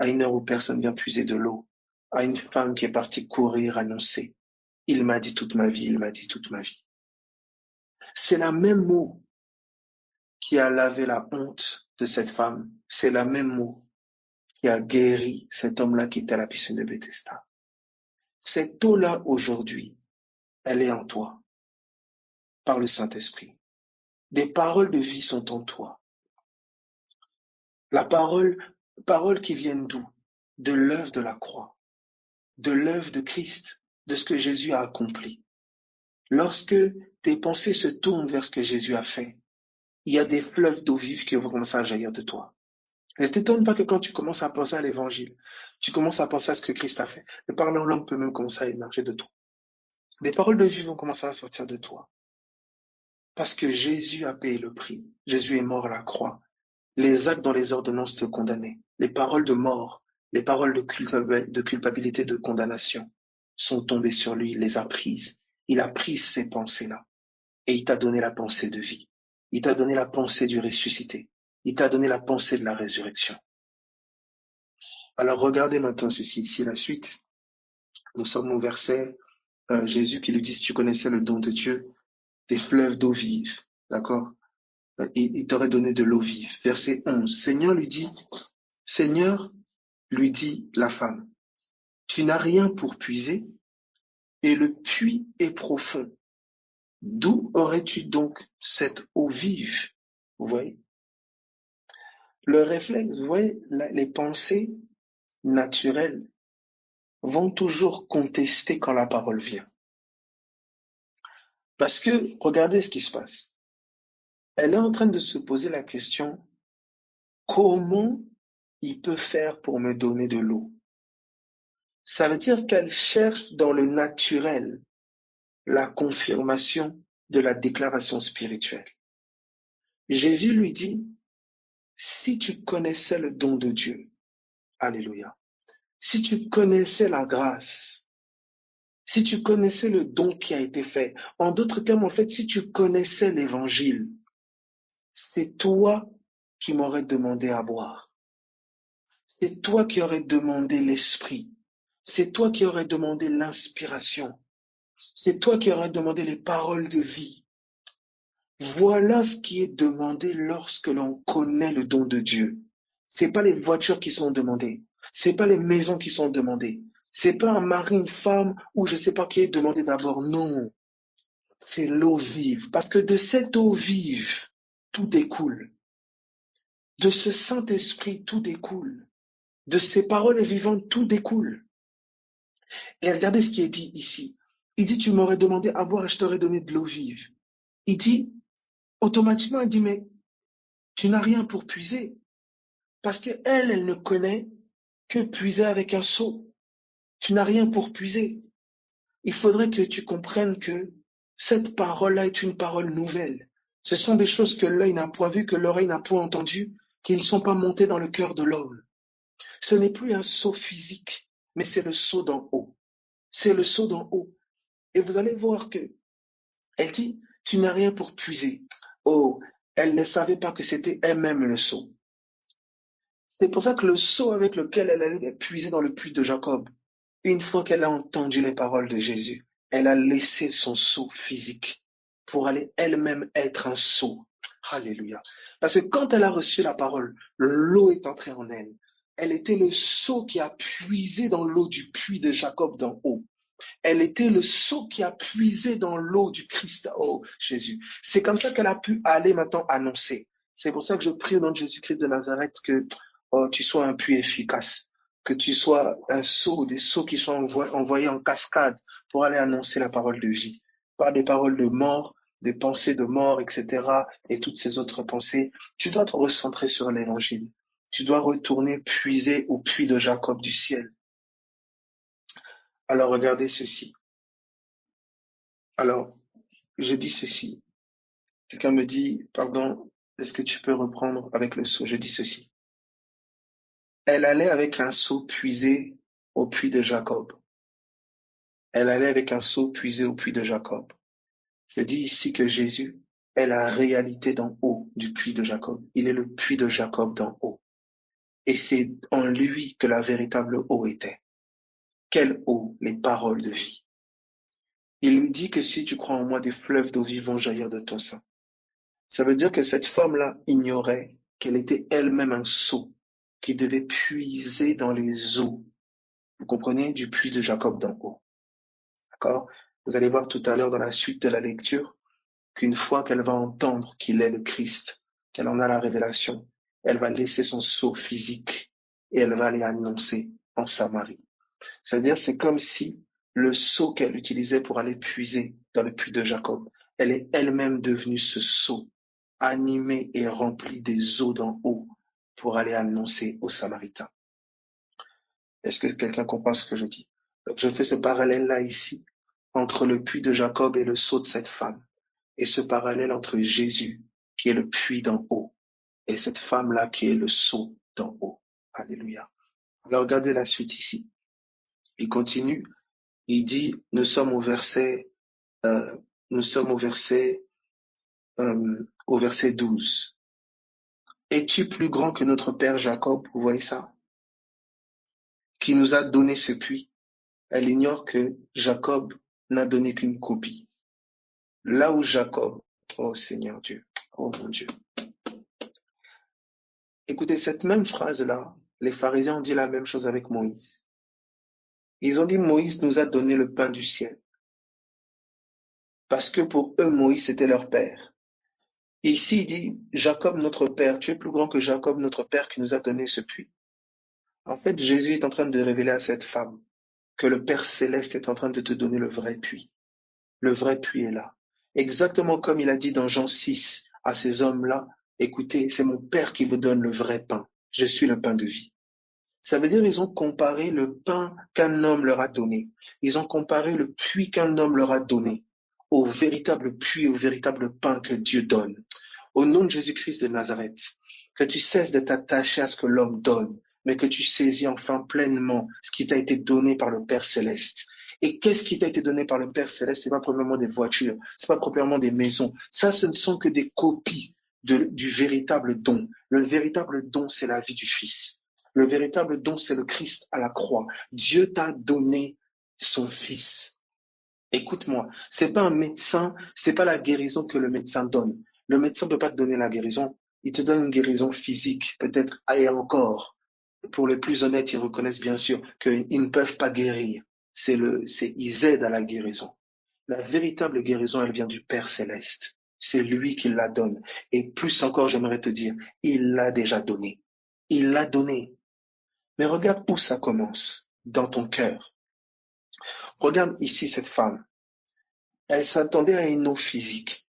à une heure où personne vient puiser de l'eau, à une femme qui est partie courir annoncer. Il m'a dit toute ma vie, il m'a dit toute ma vie. C'est la même mot qui a lavé la honte de cette femme. C'est la même mot qui a guéri cet homme-là qui était à la piscine de Bethesda. Cette eau-là, aujourd'hui, elle est en toi, par le Saint-Esprit. Des paroles de vie sont en toi. La parole qui viennent d'où? De l'œuvre de la croix, de l'œuvre de Christ, de ce que Jésus a accompli. Lorsque tes pensées se tournent vers ce que Jésus a fait, il y a des fleuves d'eau vive qui vont commencer à jaillir de toi. Ne t'étonne pas que quand tu commences à penser à l'évangile, tu commences à penser à ce que Christ a fait. Le parler en langue peut même commencer à émerger de toi. Des paroles de vie vont commencer à sortir de toi. Parce que Jésus a payé le prix. Jésus est mort à la croix. Les actes dans les ordonnances te condamnaient. Les paroles de mort, les paroles de culpabilité, de condamnation sont tombées sur lui. Il les a prises. Il a pris ces pensées-là. Et il t'a donné la pensée de vie. Il t'a donné la pensée du ressuscité. Il t'a donné la pensée de la résurrection. Alors regardez maintenant ceci, ici la suite. Nous sommes au verset Jésus qui lui dit, si tu connaissais le don de Dieu, des fleuves d'eau vive, d'accord? Il t'aurait donné de l'eau vive. Verset 11, Seigneur, lui dit la femme, tu n'as rien pour puiser et le puits est profond. D'où aurais-tu donc cette eau vive? Vous voyez? Le réflexe, vous voyez, les pensées naturelles vont toujours contester quand la parole vient. Parce que, regardez ce qui se passe. Elle est en train de se poser la question, comment il peut faire pour me donner de l'eau? Ça veut dire qu'elle cherche dans le naturel la confirmation de la déclaration spirituelle. Jésus lui dit, si tu connaissais le don de Dieu, alléluia, si tu connaissais la grâce, si tu connaissais le don qui a été fait, en d'autres termes, en fait, si tu connaissais l'évangile, c'est toi qui m'aurais demandé à boire. C'est toi qui aurais demandé l'esprit. C'est toi qui aurais demandé l'inspiration. C'est toi qui aurais demandé les paroles de vie. Voilà ce qui est demandé lorsque l'on connaît le don de Dieu. C'est pas les voitures qui sont demandées. C'est pas les maisons qui sont demandées. C'est pas un mari, une femme ou je sais pas qui est demandé d'abord. Non. C'est l'eau vive. Parce que de cette eau vive, tout découle. De ce Saint-Esprit, tout découle. De ces paroles vivantes, tout découle. Et regardez ce qui est dit ici. Il dit, tu m'aurais demandé à boire et je t'aurais donné de l'eau vive. Il dit, automatiquement, il dit, mais tu n'as rien pour puiser. Parce que elle ne connaît que puiser avec un seau. Tu n'as rien pour puiser. Il faudrait que tu comprennes que cette parole-là est une parole nouvelle. Ce sont des choses que l'œil n'a point vues, que l'oreille n'a point entendues, qui ne sont pas montées dans le cœur de l'homme. Ce n'est plus un seau physique, mais c'est le seau d'en haut. C'est le seau d'en haut. Et vous allez voir que elle dit, tu n'as rien pour puiser. Oh, elle ne savait pas que c'était elle-même le seau. C'est pour ça que le seau avec lequel elle allait puiser dans le puits de Jacob, une fois qu'elle a entendu les paroles de Jésus, elle a laissé son seau physique pour aller elle-même être un seau. Alléluia. Parce que quand elle a reçu la parole, l'eau est entrée en elle. Elle était le seau qui a puisé dans l'eau du puits de Jacob d'en haut. Elle était le seau qui a puisé dans l'eau du Christ. Oh, Jésus. C'est comme ça qu'elle a pu aller maintenant annoncer. C'est pour ça que je prie au nom de Jésus-Christ de Nazareth que tu sois un puits efficace, que tu sois un seau, des seaux qui soient envoyés en cascade pour aller annoncer la parole de vie. Pas des paroles de mort, des pensées de mort, etc. et toutes ces autres pensées. Tu dois te recentrer sur l'évangile. Tu dois retourner puiser au puits de Jacob du ciel. Alors regardez ceci. Alors, je dis ceci. Quelqu'un me dit, pardon, est-ce que tu peux reprendre avec le seau? Je dis ceci. Elle allait avec un seau puisé au puits de Jacob. Elle allait avec un seau puisé au puits de Jacob. Je dis ici que Jésus est la réalité d'en haut du puits de Jacob. Il est le puits de Jacob d'en haut. Et c'est en lui que la véritable eau était. Quelle eau? Les paroles de vie. Il lui dit que si tu crois en moi, des fleuves d'eau vive vont jaillir de ton sein. Ça veut dire que cette femme-là ignorait qu'elle était elle-même un seau qui devait puiser dans les eaux, vous comprenez, du puits de Jacob d'en haut. D'accord? Vous allez voir tout à l'heure dans la suite de la lecture qu'une fois qu'elle va entendre qu'il est le Christ, qu'elle en a la révélation, elle va laisser son seau physique et elle va aller annoncer en Samarie. C'est-à-dire, c'est comme si le seau qu'elle utilisait pour aller puiser dans le puits de Jacob, elle est elle-même devenue ce seau, animé et rempli des eaux d'en haut pour aller annoncer aux Samaritains. Est-ce que quelqu'un comprend ce que je dis? Donc, je fais ce parallèle-là ici entre le puits de Jacob et le seau de cette femme, et ce parallèle entre Jésus, qui est le puits d'en haut, et cette femme-là qui est le seau d'en haut. Alléluia. Alors, regardez la suite ici. Il continue, il dit, nous sommes au verset euh, au verset 12. Es-tu plus grand que notre père Jacob? Vous voyez ça? Qui nous a donné ce puits. Elle ignore que Jacob n'a donné qu'une copie. Là où Jacob, oh Seigneur Dieu, oh mon Dieu. Écoutez, cette même phrase-là, les pharisiens ont dit la même chose avec Moïse. Ils ont dit, Moïse nous a donné le pain du ciel. Parce que pour eux, Moïse, c'était leur père. Et ici, il dit, Jacob, notre père, tu es plus grand que Jacob, notre père, qui nous a donné ce puits. En fait, Jésus est en train de révéler à cette femme que le Père Céleste est en train de te donner le vrai puits. Le vrai puits est là. Exactement comme il a dit dans Jean 6 à ces hommes-là, écoutez, c'est mon Père qui vous donne le vrai pain. Je suis le pain de vie. Ça veut dire qu'ils ont comparé le pain qu'un homme leur a donné. Ils ont comparé le puits qu'un homme leur a donné au véritable puits, au véritable pain que Dieu donne. Au nom de Jésus-Christ de Nazareth, que tu cesses de t'attacher à ce que l'homme donne, mais que tu saisis enfin pleinement ce qui t'a été donné par le Père Céleste. Et qu'est-ce qui t'a été donné par le Père Céleste? C'est pas probablement des voitures, c'est pas proprement des maisons. Ça, ce ne sont que des copies du véritable don. Le véritable don, c'est la vie du Fils. Le véritable don, c'est le Christ à la croix. Dieu t'a donné son Fils. Écoute-moi, c'est pas un médecin, c'est pas la guérison que le médecin donne. Le médecin ne peut pas te donner la guérison. Il te donne une guérison physique, peut-être, et encore. Pour les plus honnêtes, ils reconnaissent bien sûr qu'ils ne peuvent pas guérir. Ils aident à la guérison. La véritable guérison, elle vient du Père Céleste. C'est lui qui la donne. Et plus encore, j'aimerais te dire, il l'a déjà donné. Il l'a donné. Mais regarde où ça commence, dans ton cœur. Regarde ici cette femme. Elle s'attendait à une eau physique.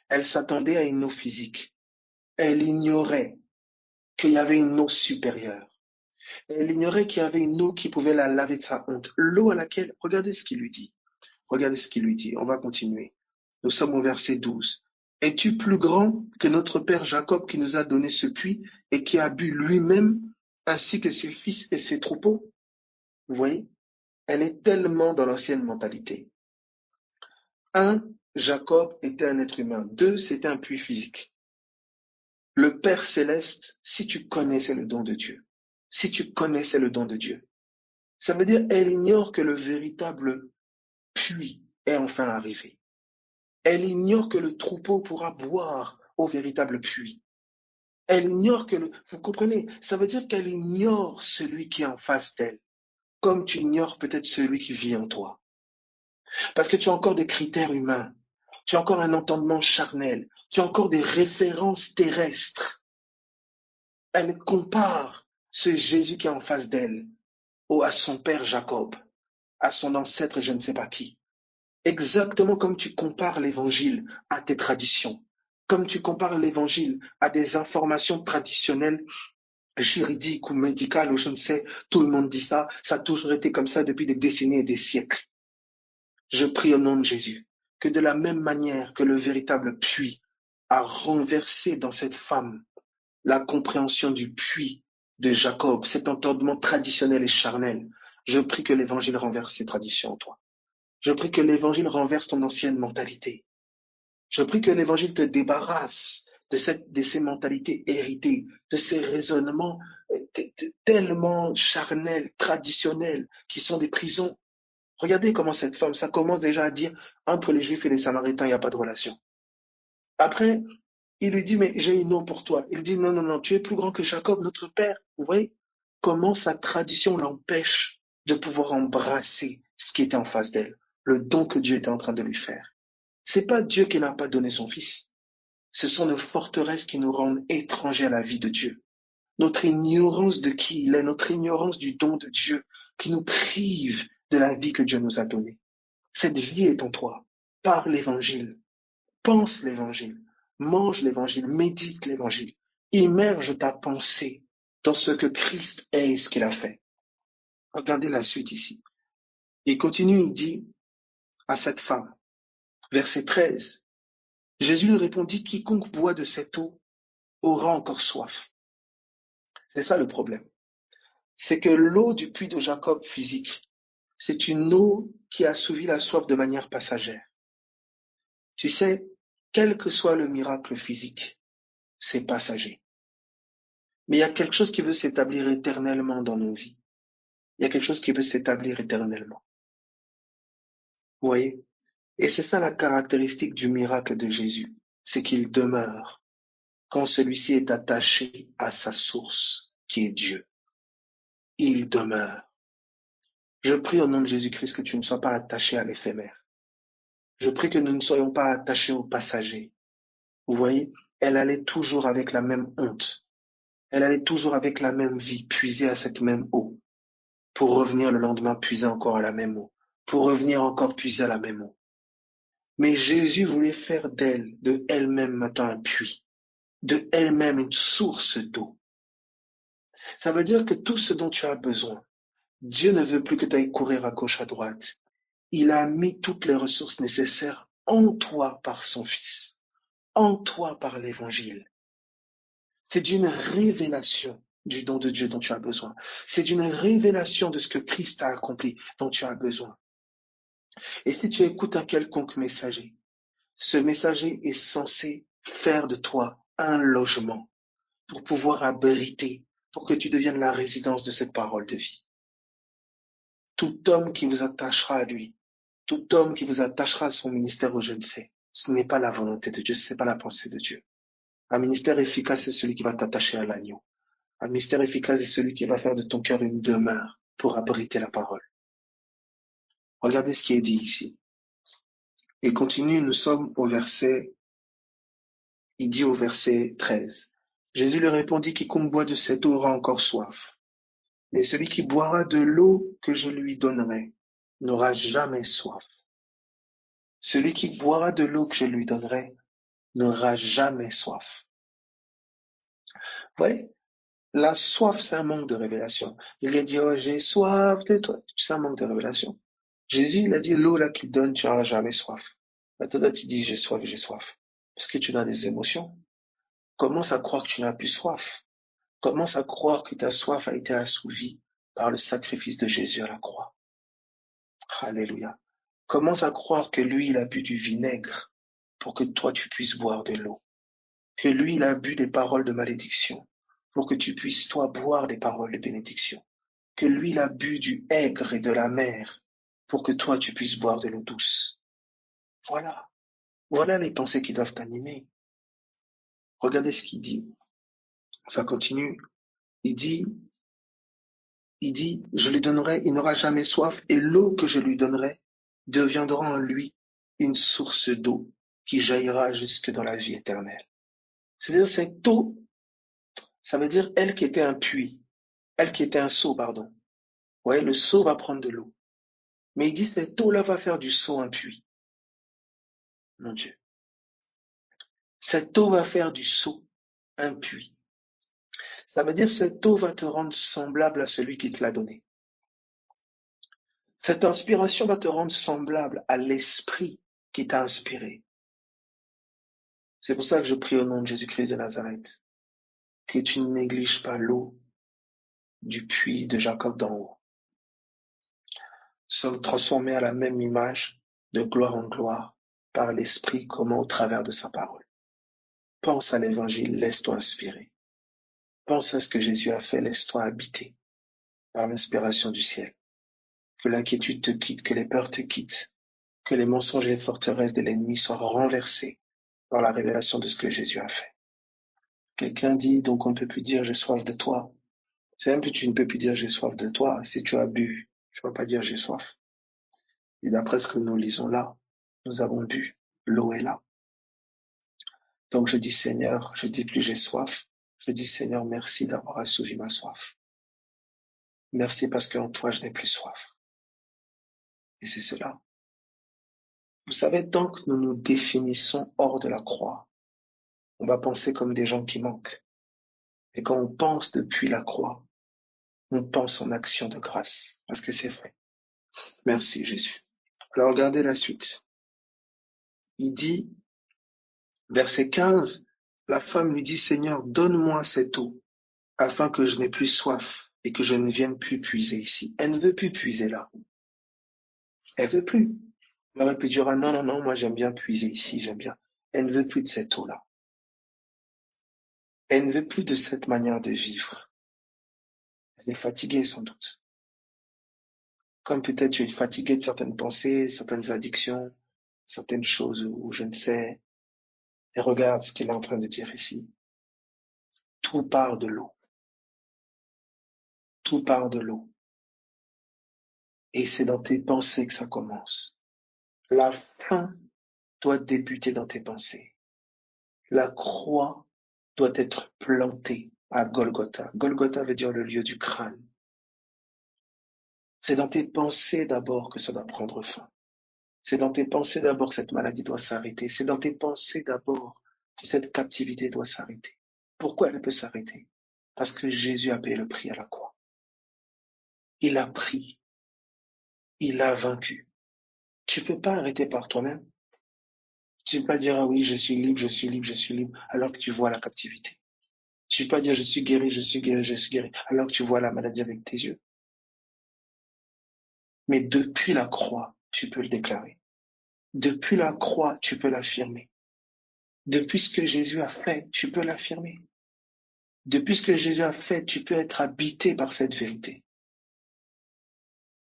Elle s'attendait à une eau physique. Elle ignorait qu'il y avait une eau supérieure. Elle ignorait qu'il y avait une eau qui pouvait la laver de sa honte. L'eau à laquelle, regardez ce qu'il lui dit. Regardez ce qu'il lui dit. On va continuer. Nous sommes au verset 12. Es-tu plus grand que notre père Jacob qui nous a donné ce puits et qui a bu lui-même ainsi que ses fils et ses troupeaux? Vous voyez? Elle est tellement dans l'ancienne mentalité. 1, Jacob était un être humain. 2, c'était un puits physique. Le Père Céleste, si tu connaissais le don de Dieu, si tu connaissais le don de Dieu, ça veut dire elle ignore que le véritable puits est enfin arrivé. Elle ignore que le troupeau pourra boire au véritable puits. Elle ignore que vous comprenez, ça veut dire qu'elle ignore celui qui est en face d'elle, comme tu ignores peut-être celui qui vit en toi. Parce que tu as encore des critères humains, tu as encore un entendement charnel, tu as encore des références terrestres. Elle compare ce Jésus qui est en face d'elle à son père Jacob, à son ancêtre je ne sais pas qui. Exactement comme tu compares l'évangile à tes traditions, comme tu compares l'évangile à des informations traditionnelles juridique ou médical ou je ne sais, tout le monde dit ça, ça a toujours été comme ça depuis des décennies et des siècles. Je prie au nom de Jésus que de la même manière que le véritable puits a renversé dans cette femme la compréhension du puits de Jacob, cet entendement traditionnel et charnel, je prie que l'évangile renverse ces traditions en toi. Je prie que l'évangile renverse ton ancienne mentalité. Je prie que l'évangile te débarrasse de ces mentalités héritées, de ces raisonnements tellement charnels, traditionnels, qui sont des prisons. Regardez comment cette femme, ça commence déjà à dire, entre les Juifs et les Samaritains, il n'y a pas de relation. Après, il lui dit, mais j'ai une eau pour toi. Il dit, non, non, non, tu es plus grand que Jacob, notre père. Vous voyez comment sa tradition l'empêche de pouvoir embrasser ce qui était en face d'elle, le don que Dieu était en train de lui faire. C'est pas Dieu qui n'a pas donné son fils. Ce sont nos forteresses qui nous rendent étrangers à la vie de Dieu. Notre ignorance de qui il est, notre ignorance du don de Dieu qui nous prive de la vie que Dieu nous a donnée. Cette vie est en toi. Parle l'évangile. Pense l'évangile. Mange l'évangile. Médite l'évangile. Immerge ta pensée dans ce que Christ est et ce qu'il a fait. Regardez la suite ici. Il continue, il dit à cette femme, verset 13, Jésus lui répondit, quiconque boit de cette eau aura encore soif. C'est ça le problème. C'est que l'eau du puits de Jacob physique, c'est une eau qui assouvit la soif de manière passagère. Tu sais, quel que soit le miracle physique, c'est passager. Mais il y a quelque chose qui veut s'établir éternellement dans nos vies. Il y a quelque chose qui veut s'établir éternellement. Vous voyez? Et c'est ça la caractéristique du miracle de Jésus. C'est qu'il demeure quand celui-ci est attaché à sa source, qui est Dieu. Il demeure. Je prie au nom de Jésus-Christ que tu ne sois pas attaché à l'éphémère. Je prie que nous ne soyons pas attachés au passager. Vous voyez? Elle allait toujours avec la même honte. Elle allait toujours avec la même vie, puiser à cette même eau, pour revenir le lendemain puiser encore à la même eau, pour revenir encore puiser à la même eau. Mais Jésus voulait faire d'elle, de elle-même maintenant un puits, de elle-même une source d'eau. Ça veut dire que tout ce dont tu as besoin, Dieu ne veut plus que tu ailles courir à gauche, à droite. Il a mis toutes les ressources nécessaires en toi par son Fils, en toi par l'Évangile. C'est d'une révélation du don de Dieu dont tu as besoin. C'est d'une révélation de ce que Christ a accompli dont tu as besoin. Et si tu écoutes un quelconque messager, ce messager est censé faire de toi un logement pour pouvoir abriter, pour que tu deviennes la résidence de cette parole de vie. Tout homme qui vous attachera à lui, tout homme qui vous attachera à son ministère ou je ne sais, ce n'est pas la volonté de Dieu, ce n'est pas la pensée de Dieu. Un ministère efficace est celui qui va t'attacher à l'agneau. Un ministère efficace est celui qui va faire de ton cœur une demeure pour abriter la parole. Regardez ce qui est dit ici. Et continue, nous sommes au verset, il dit au verset 13. Jésus lui répondit, quiconque boit de cette eau aura encore soif. Mais celui qui boira de l'eau que je lui donnerai n'aura jamais soif. Celui qui boira de l'eau que je lui donnerai n'aura jamais soif. Vous voyez, la soif, c'est un manque de révélation. Il a dit, oh, j'ai soif de toi. C'est un manque de révélation. Jésus, il a dit, l'eau là qu'il donne, tu n'auras jamais soif. Maintenant, tu dis, j'ai soif, parce que tu as des émotions. Commence à croire que tu n'as plus soif. Commence à croire que ta soif a été assouvie par le sacrifice de Jésus à la croix. Alléluia. Commence à croire que lui, il a bu du vinaigre pour que toi, tu puisses boire de l'eau. Que lui, il a bu des paroles de malédiction pour que tu puisses, toi, boire des paroles de bénédiction. Que lui, il a bu du aigre et de la mer pour que toi, tu puisses boire de l'eau douce. Voilà. Voilà les pensées qui doivent t'animer. Regardez ce qu'il dit. Ça continue. Il dit, je lui donnerai, il n'aura jamais soif, et l'eau que je lui donnerai deviendra en lui une source d'eau qui jaillira jusque dans la vie éternelle. C'est-à-dire, cette eau, ça veut dire elle qui était un puits, elle qui était un seau, pardon. Vous voyez, le seau va prendre de l'eau. Mais il dit, cette eau-là va faire du seau un puits. Mon Dieu. Cette eau va faire du seau un puits. Ça veut dire cette eau va te rendre semblable à celui qui te l'a donné. Cette inspiration va te rendre semblable à l'esprit qui t'a inspiré. C'est pour ça que je prie au nom de Jésus-Christ de Nazareth, que tu ne négliges pas l'eau du puits de Jacob d'en haut. Nous sommes transformés à la même image, de gloire en gloire, par l'Esprit comme au travers de sa parole. Pense à l'Évangile, laisse-toi inspirer. Pense à ce que Jésus a fait, laisse-toi habiter par l'inspiration du ciel. Que l'inquiétude te quitte, que les peurs te quittent, que les mensonges et les forteresses de l'ennemi soient renversés par la révélation de ce que Jésus a fait. Quelqu'un dit, donc on ne peut plus dire j'ai soif de toi. C'est même que tu ne peux plus dire j'ai soif de toi. Si tu as bu, tu ne peux pas dire j'ai soif. Et d'après ce que nous lisons là, nous avons bu, l'eau est là. Donc je dis Seigneur, je dis plus j'ai soif, je dis Seigneur merci d'avoir assouvi ma soif. Merci parce qu'en toi je n'ai plus soif. Et c'est cela. Vous savez, tant que nous nous définissons hors de la croix, on va penser comme des gens qui manquent. Et quand on pense depuis la croix, on pense en action de grâce, parce que c'est vrai. Merci Jésus. Alors regardez la suite. Il dit, verset 15, la femme lui dit, Seigneur, donne-moi cette eau, afin que je n'ai plus soif et que je ne vienne plus puiser ici. Elle ne veut plus puiser là. Elle veut plus. Elle aurait pu dire, ah non, non, non, moi j'aime bien puiser ici, j'aime bien. Elle ne veut plus de cette eau-là. Elle ne veut plus de cette manière de vivre. Elle est fatiguée sans doute. Comme peut-être tu es fatigué de certaines pensées, certaines addictions, certaines choses où je ne sais. Et regarde ce qu'il est en train de dire ici. Tout part de l'eau. Tout part de l'eau. Et c'est dans tes pensées que ça commence. La fin doit débuter dans tes pensées. La croix doit être plantée à Golgotha. Golgotha veut dire le lieu du crâne. C'est dans tes pensées d'abord que ça doit prendre fin. C'est dans tes pensées d'abord que cette maladie doit s'arrêter. C'est dans tes pensées d'abord que cette captivité doit s'arrêter. Pourquoi elle peut s'arrêter? Parce que Jésus a payé le prix à la croix. Il a pris. Il a vaincu. Tu peux pas arrêter par toi-même. Tu peux pas dire, ah oui, je suis libre, je suis libre, je suis libre, alors que tu vois la captivité. Tu peux pas dire, je suis guéri, je suis guéri, je suis guéri, alors que tu vois la maladie avec tes yeux. Mais depuis la croix, tu peux le déclarer. Depuis la croix, tu peux l'affirmer. Depuis ce que Jésus a fait, tu peux l'affirmer. Depuis ce que Jésus a fait, tu peux être habité par cette vérité.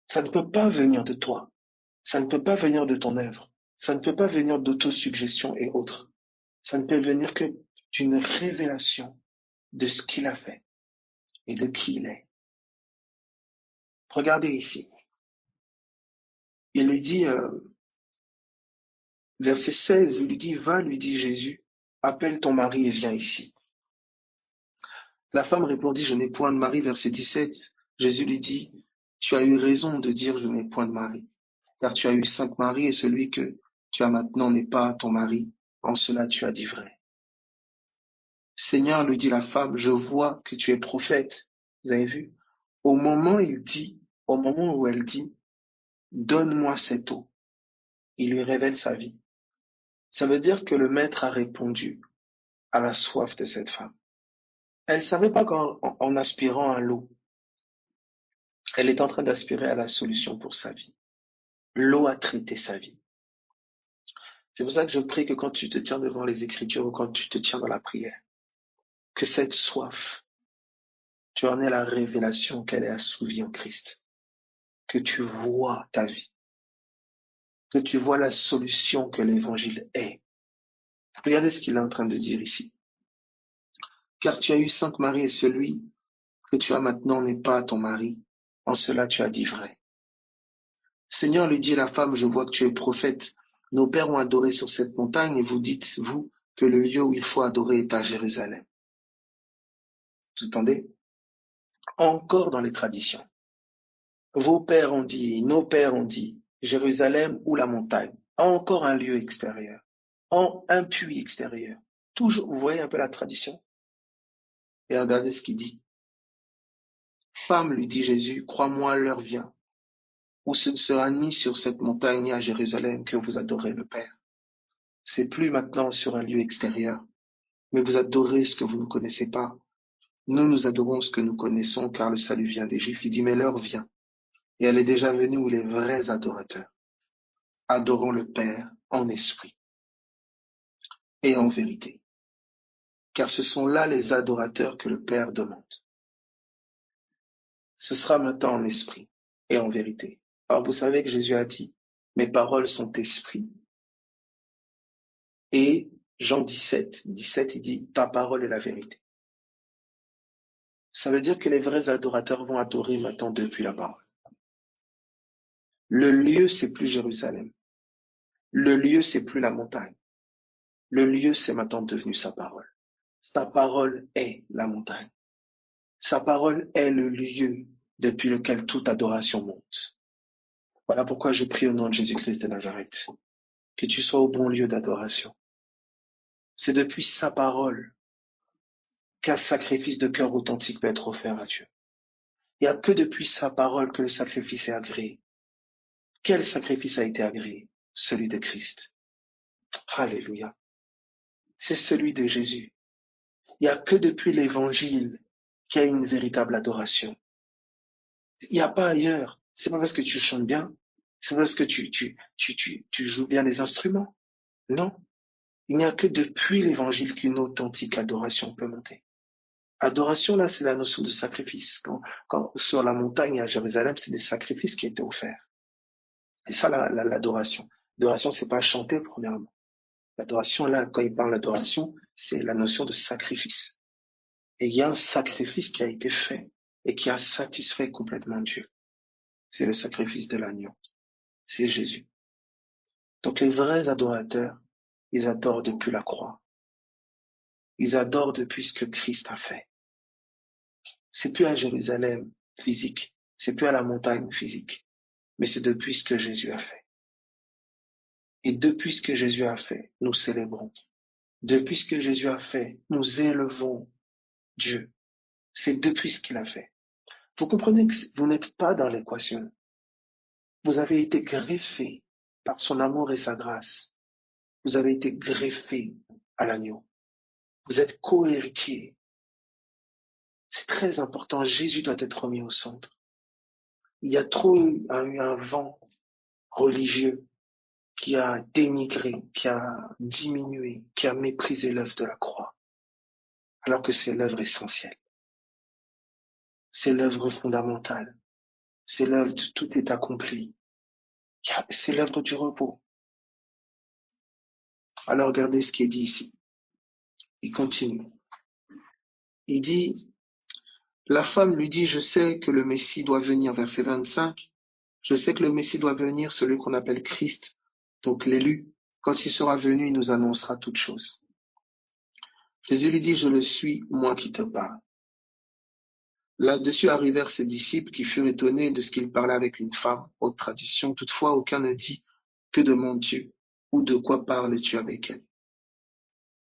Ça ne peut pas venir de toi. Ça ne peut pas venir de ton œuvre. Ça ne peut pas venir d'autosuggestion et autres. Ça ne peut venir que d'une révélation de ce qu'il a fait et de qui il est. Regardez ici. Il lui dit, verset 16, il lui dit, va, lui dit Jésus, appelle ton mari et viens ici. La femme répondit, je n'ai point de mari. Verset 17, Jésus lui dit, tu as eu raison de dire, je n'ai point de mari, car tu as eu 5 maris et celui que tu as maintenant n'est pas ton mari. En cela, tu as dit vrai. Seigneur, lui dit la femme, je vois que tu es prophète. Vous avez vu? Au moment où elle dit, donne-moi cette eau, il lui révèle sa vie. Ça veut dire que le maître a répondu à la soif de cette femme. Elle ne savait pas qu'en aspirant à l'eau, elle est en train d'aspirer à la solution pour sa vie. L'eau a traité sa vie. C'est pour ça que je prie que quand tu te tiens devant les Écritures ou quand tu te tiens dans la prière, que cette soif, tu en aies la révélation qu'elle est assouvie en Christ. Que tu vois ta vie. Que tu vois la solution que l'Évangile est. Regardez ce qu'il est en train de dire ici. Car tu as eu 5 maris et celui que tu as maintenant n'est pas ton mari. En cela tu as dit vrai. Seigneur, lui dit la femme, je vois que tu es prophète. Nos pères ont adoré sur cette montagne et vous dites, vous, que le lieu où il faut adorer est à Jérusalem. Vous entendez? Encore dans les traditions. Vos pères ont dit, nos pères ont dit, Jérusalem ou la montagne. Encore un lieu extérieur. Un puits extérieur. Toujours, vous voyez un peu la tradition? Et regardez ce qu'il dit. Femme, lui dit Jésus, crois-moi, l'heure vient, où ce ne sera ni sur cette montagne ni à Jérusalem que vous adorez le Père. C'est plus maintenant sur un lieu extérieur, mais vous adorez ce que vous ne connaissez pas. Nous adorons ce que nous connaissons, car le salut vient des Juifs. Il dit, mais l'heure vient, et elle est déjà venue où les vrais adorateurs adorons le Père en esprit et en vérité. Car ce sont là les adorateurs que le Père demande. Ce sera maintenant en esprit et en vérité. Alors vous savez que Jésus a dit, mes paroles sont esprit. Et Jean 17, il dit, ta parole est la vérité. Ça veut dire que les vrais adorateurs vont adorer maintenant depuis la parole. Le lieu, c'est plus Jérusalem. Le lieu, c'est plus la montagne. Le lieu, c'est maintenant devenu sa parole. Sa parole est la montagne. Sa parole est le lieu depuis lequel toute adoration monte. Voilà pourquoi je prie au nom de Jésus-Christ de Nazareth, que tu sois au bon lieu d'adoration. C'est depuis sa parole qu'un sacrifice de cœur authentique peut être offert à Dieu. Il n'y a que depuis sa parole que le sacrifice est agréé. Quel sacrifice a été agréé? Celui de Christ. Alléluia. C'est celui de Jésus. Il n'y a que depuis l'évangile qu'il y a une véritable adoration. Il n'y a pas ailleurs. C'est pas parce que tu chantes bien, c'est parce que tu joues bien les instruments. Non. Il n'y a que depuis l'évangile qu'une authentique adoration peut monter. Adoration, là, c'est la notion de sacrifice. Quand sur la montagne à Jérusalem, c'est des sacrifices qui étaient offerts. Et ça, l'adoration. L'adoration, c'est pas chanter, premièrement. L'adoration, là, quand il parle d'adoration, c'est la notion de sacrifice. Et il y a un sacrifice qui a été fait et qui a satisfait complètement Dieu. C'est le sacrifice de l'agneau. C'est Jésus. Donc les vrais adorateurs, ils adorent depuis la croix. Ils adorent depuis ce que Christ a fait. C'est plus à Jérusalem physique, c'est plus à la montagne physique, mais c'est depuis ce que Jésus a fait. Et depuis ce que Jésus a fait, nous célébrons. Depuis ce que Jésus a fait, nous élevons Dieu. C'est depuis ce qu'il a fait. Vous comprenez que vous n'êtes pas dans l'équation. Vous avez été greffé par son amour et sa grâce. Vous avez été greffé à l'agneau. Vous êtes co-héritier. C'est très important. Jésus doit être remis au centre. Il y a trop eu un vent religieux qui a dénigré, qui a diminué, qui a méprisé l'œuvre de la croix, alors que c'est l'œuvre essentielle. C'est l'œuvre fondamentale. C'est l'œuvre de tout est accompli. C'est l'œuvre du repos. Alors regardez ce qui est dit ici. Il continue. Il dit, la femme lui dit, je sais que le Messie doit venir, verset 25. Je sais que le Messie doit venir, celui qu'on appelle Christ, donc l'élu. Quand il sera venu, il nous annoncera toutes choses. Jésus lui dit, je le suis, moi qui te parle. Là-dessus arrivèrent ses disciples qui furent étonnés de ce qu'il parlait avec une femme, haute tradition. Toutefois, aucun ne dit, que demandes-tu? Ou de quoi parles-tu avec elle?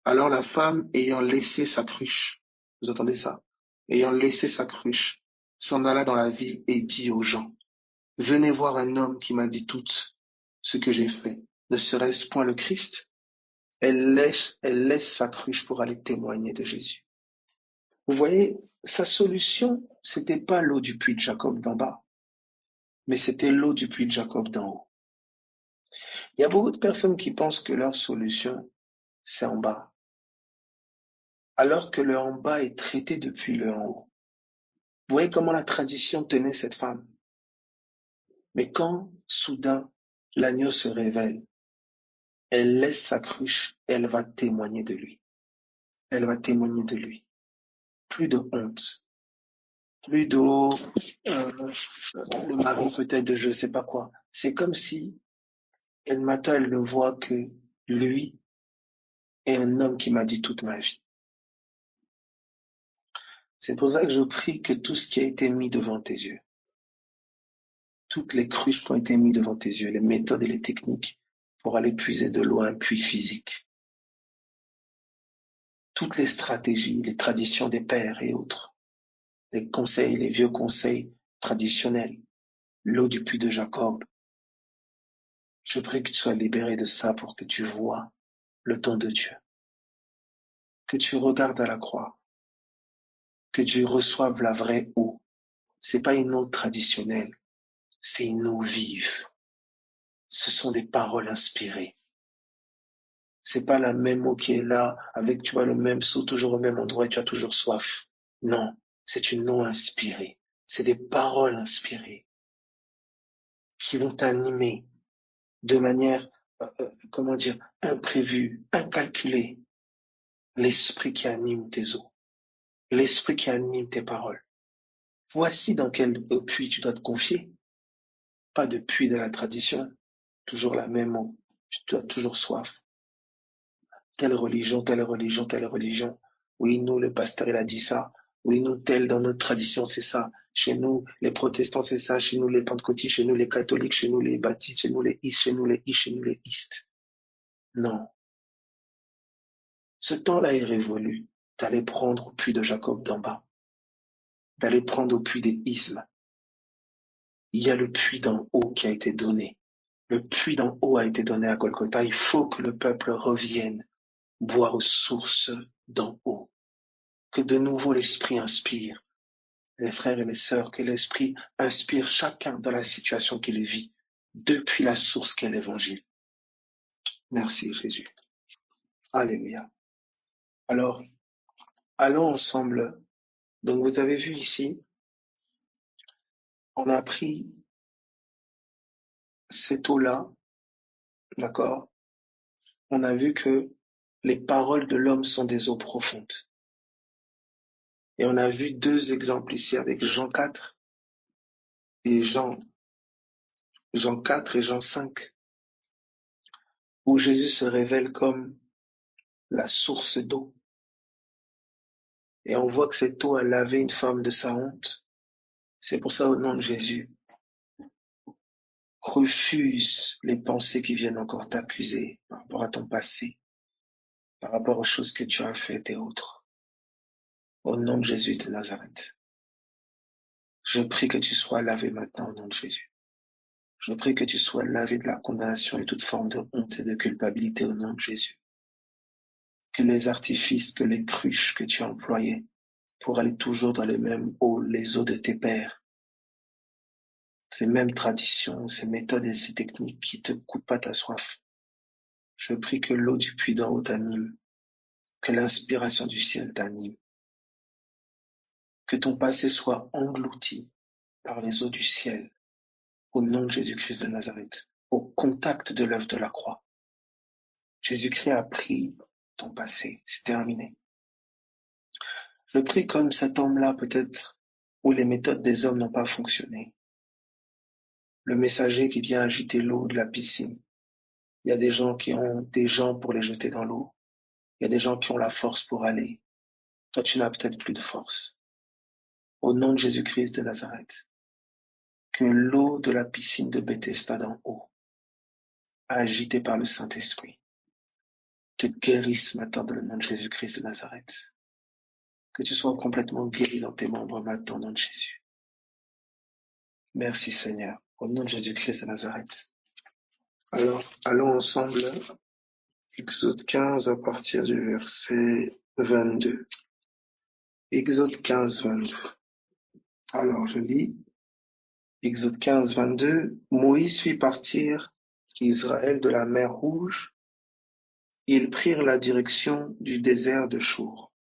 Alors la femme, ayant laissé sa cruche, vous entendez ça? Ayant laissé sa cruche, s'en alla dans la ville et dit aux gens, venez voir un homme qui m'a dit tout ce que j'ai fait. Ne serait-ce point le Christ? Elle laisse sa cruche pour aller témoigner de Jésus. Vous voyez, sa solution, c'était pas l'eau du puits de Jacob d'en bas, mais c'était l'eau du puits de Jacob d'en haut. Il y a beaucoup de personnes qui pensent que leur solution, c'est en bas, alors que le en bas est traité depuis le en haut. Vous voyez comment la tradition tenait cette femme. Mais quand, soudain, l'agneau se révèle, elle laisse sa cruche, elle va témoigner de lui. Elle va témoigner de lui. Plus de honte. Plus de le mari peut-être de je sais pas quoi. C'est comme si elle m'attend, elle ne voit que lui est un homme qui m'a dit toute ma vie. C'est pour ça que je prie que tout ce qui a été mis devant tes yeux, toutes les cruches qui ont été mises devant tes yeux, les méthodes et les techniques pour aller puiser de l'eau à un puits physique, toutes les stratégies, les traditions des pères et autres, les conseils, les vieux conseils traditionnels, l'eau du puits de Jacob. Je prie que tu sois libéré de ça pour que tu vois le don de Dieu, que tu regardes à la croix, que tu reçoives la vraie eau. C'est pas une eau traditionnelle, c'est une eau vive. Ce sont des paroles inspirées. C'est pas la même eau qui est là avec, tu vois, le même seau, toujours au même endroit et tu as toujours soif. Non, c'est une eau inspirée. C'est des paroles inspirées qui vont t'animer de manière, comment dire, imprévue, incalculée. L'esprit qui anime tes eaux, l'esprit qui anime tes paroles. Voici dans quel puits tu dois te confier. Pas de puits de la tradition, toujours la même eau. Tu as toujours soif. Telle religion, telle religion, telle religion. Oui, nous, le pasteur, il a dit ça. Oui, nous, tel dans notre tradition, c'est ça. Chez nous, les protestants, c'est ça. Chez nous, les pentecôtistes, chez nous, les catholiques, chez nous, les baptistes, chez nous, les is, chez nous, les is, chez nous, les istes. Non. Ce temps-là est révolu d'aller prendre au puits de Jacob d'en bas, d'aller prendre au puits des ismes. Il y a le puits d'en haut qui a été donné. Le puits d'en haut a été donné à Golgotha. Il faut que le peuple revienne boire aux sources d'en haut. Que de nouveau l'Esprit inspire. Les frères et les sœurs, que l'Esprit inspire chacun dans la situation qu'il vit, depuis la source qu'est l'Évangile. Merci Jésus. Alléluia. Alors, allons ensemble. Donc vous avez vu ici, on a pris cette eau-là, d'accord? On a vu que les paroles de l'homme sont des eaux profondes. Et on a vu deux exemples ici avec Jean 4 et Jean 4 et Jean 5, où Jésus se révèle comme la source d'eau. Et on voit que cette eau a lavé une femme de sa honte. C'est pour ça, au nom de Jésus, refuse les pensées qui viennent encore t'accuser par rapport à ton passé, par rapport aux choses que tu as faites et autres. Au nom de Jésus de Nazareth, je prie que tu sois lavé maintenant au nom de Jésus. Je prie que tu sois lavé de la condamnation et toute forme de honte et de culpabilité au nom de Jésus. Que les artifices, que les cruches que tu as employées pour aller toujours dans les mêmes eaux, les eaux de tes pères, ces mêmes traditions, ces méthodes et ces techniques qui te coupent pas ta soif. Je prie que l'eau du puits d'en haut t'anime, que l'inspiration du ciel t'anime, que ton passé soit englouti par les eaux du ciel, au nom de Jésus-Christ de Nazareth, au contact de l'œuvre de la croix. Jésus-Christ a pris ton passé, c'est terminé. Je prie comme cet homme-là peut-être, où les méthodes des hommes n'ont pas fonctionné. Le messager qui vient agiter l'eau de la piscine. Il y a des gens qui ont des gens pour les jeter dans l'eau. Il y a des gens qui ont la force pour aller. Toi, tu n'as peut-être plus de force. Au nom de Jésus-Christ de Nazareth, que l'eau de la piscine de Bethesda d'en haut, agitée par le Saint-Esprit, te guérisse maintenant dans le nom de Jésus-Christ de Nazareth. Que tu sois complètement guéri dans tes membres maintenant au nom de Jésus. Merci Seigneur, au nom de Jésus-Christ de Nazareth. Alors, allons ensemble, Exode 15 à partir du verset 22. Exode 15, 22. Alors, je lis, Exode 15, 22. Moïse fit partir Israël de la mer Rouge. Ils prirent la direction du désert de Chour.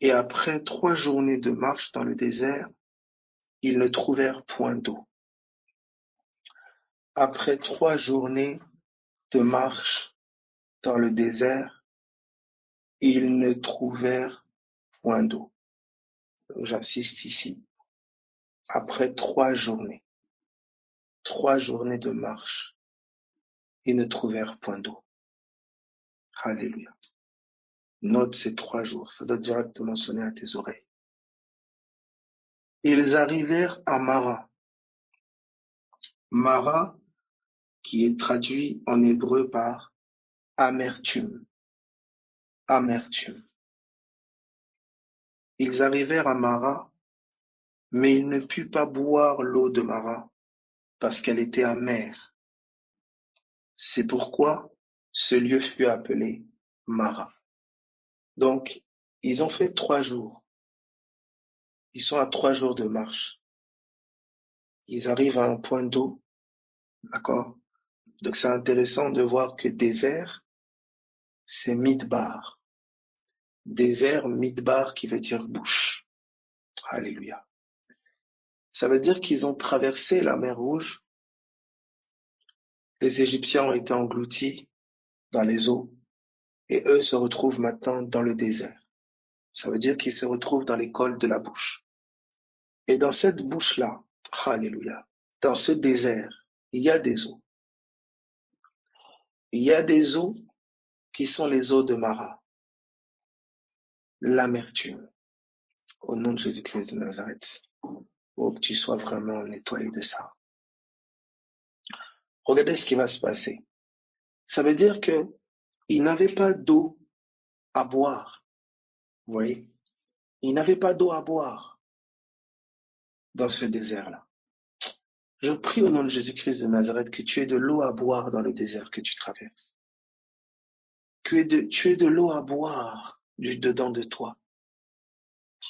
Et après 3 journées de marche dans le désert, ils ne trouvèrent point d'eau. Après 3 journées de marche dans le désert, ils ne trouvèrent point d'eau. J'insiste ici. Après 3 journées de marche, ils ne trouvèrent point d'eau. Alléluia. Note ces 3 jours, ça doit directement sonner à tes oreilles. Ils arrivèrent à Mara. Mara, qui est traduit en hébreu par amertume. amertume. Ils arrivèrent à Mara, mais il ne put pas boire l'eau de Mara, parce qu'elle était amère. C'est pourquoi ce lieu fut appelé Mara. Donc, ils ont fait 3 jours. Ils sont à 3 jours de marche. Ils arrivent à un point d'eau, d'accord? Donc, c'est intéressant de voir que désert, c'est midbar. Désert, midbar, qui veut dire bouche. Alléluia. Ça veut dire qu'ils ont traversé la mer Rouge. Les Égyptiens ont été engloutis dans les eaux et eux se retrouvent maintenant dans le désert. Ça veut dire qu'ils se retrouvent dans l'école de la bouche. Et dans cette bouche-là, alléluia, dans ce désert, il y a des eaux. Il y a des eaux qui sont les eaux de Mara, l'amertume, au nom de Jésus-Christ de Nazareth. Oh, que tu sois vraiment nettoyé de ça. Regardez ce qui va se passer. Ça veut dire que ils n'avaient pas d'eau à boire. Vous voyez? Ils n'avaient pas d'eau à boire dans ce désert-là. Je prie au nom de Jésus-Christ de Nazareth que tu aies de l'eau à boire dans le désert que tu traverses. Que tu aies de l'eau à boire du dedans de toi.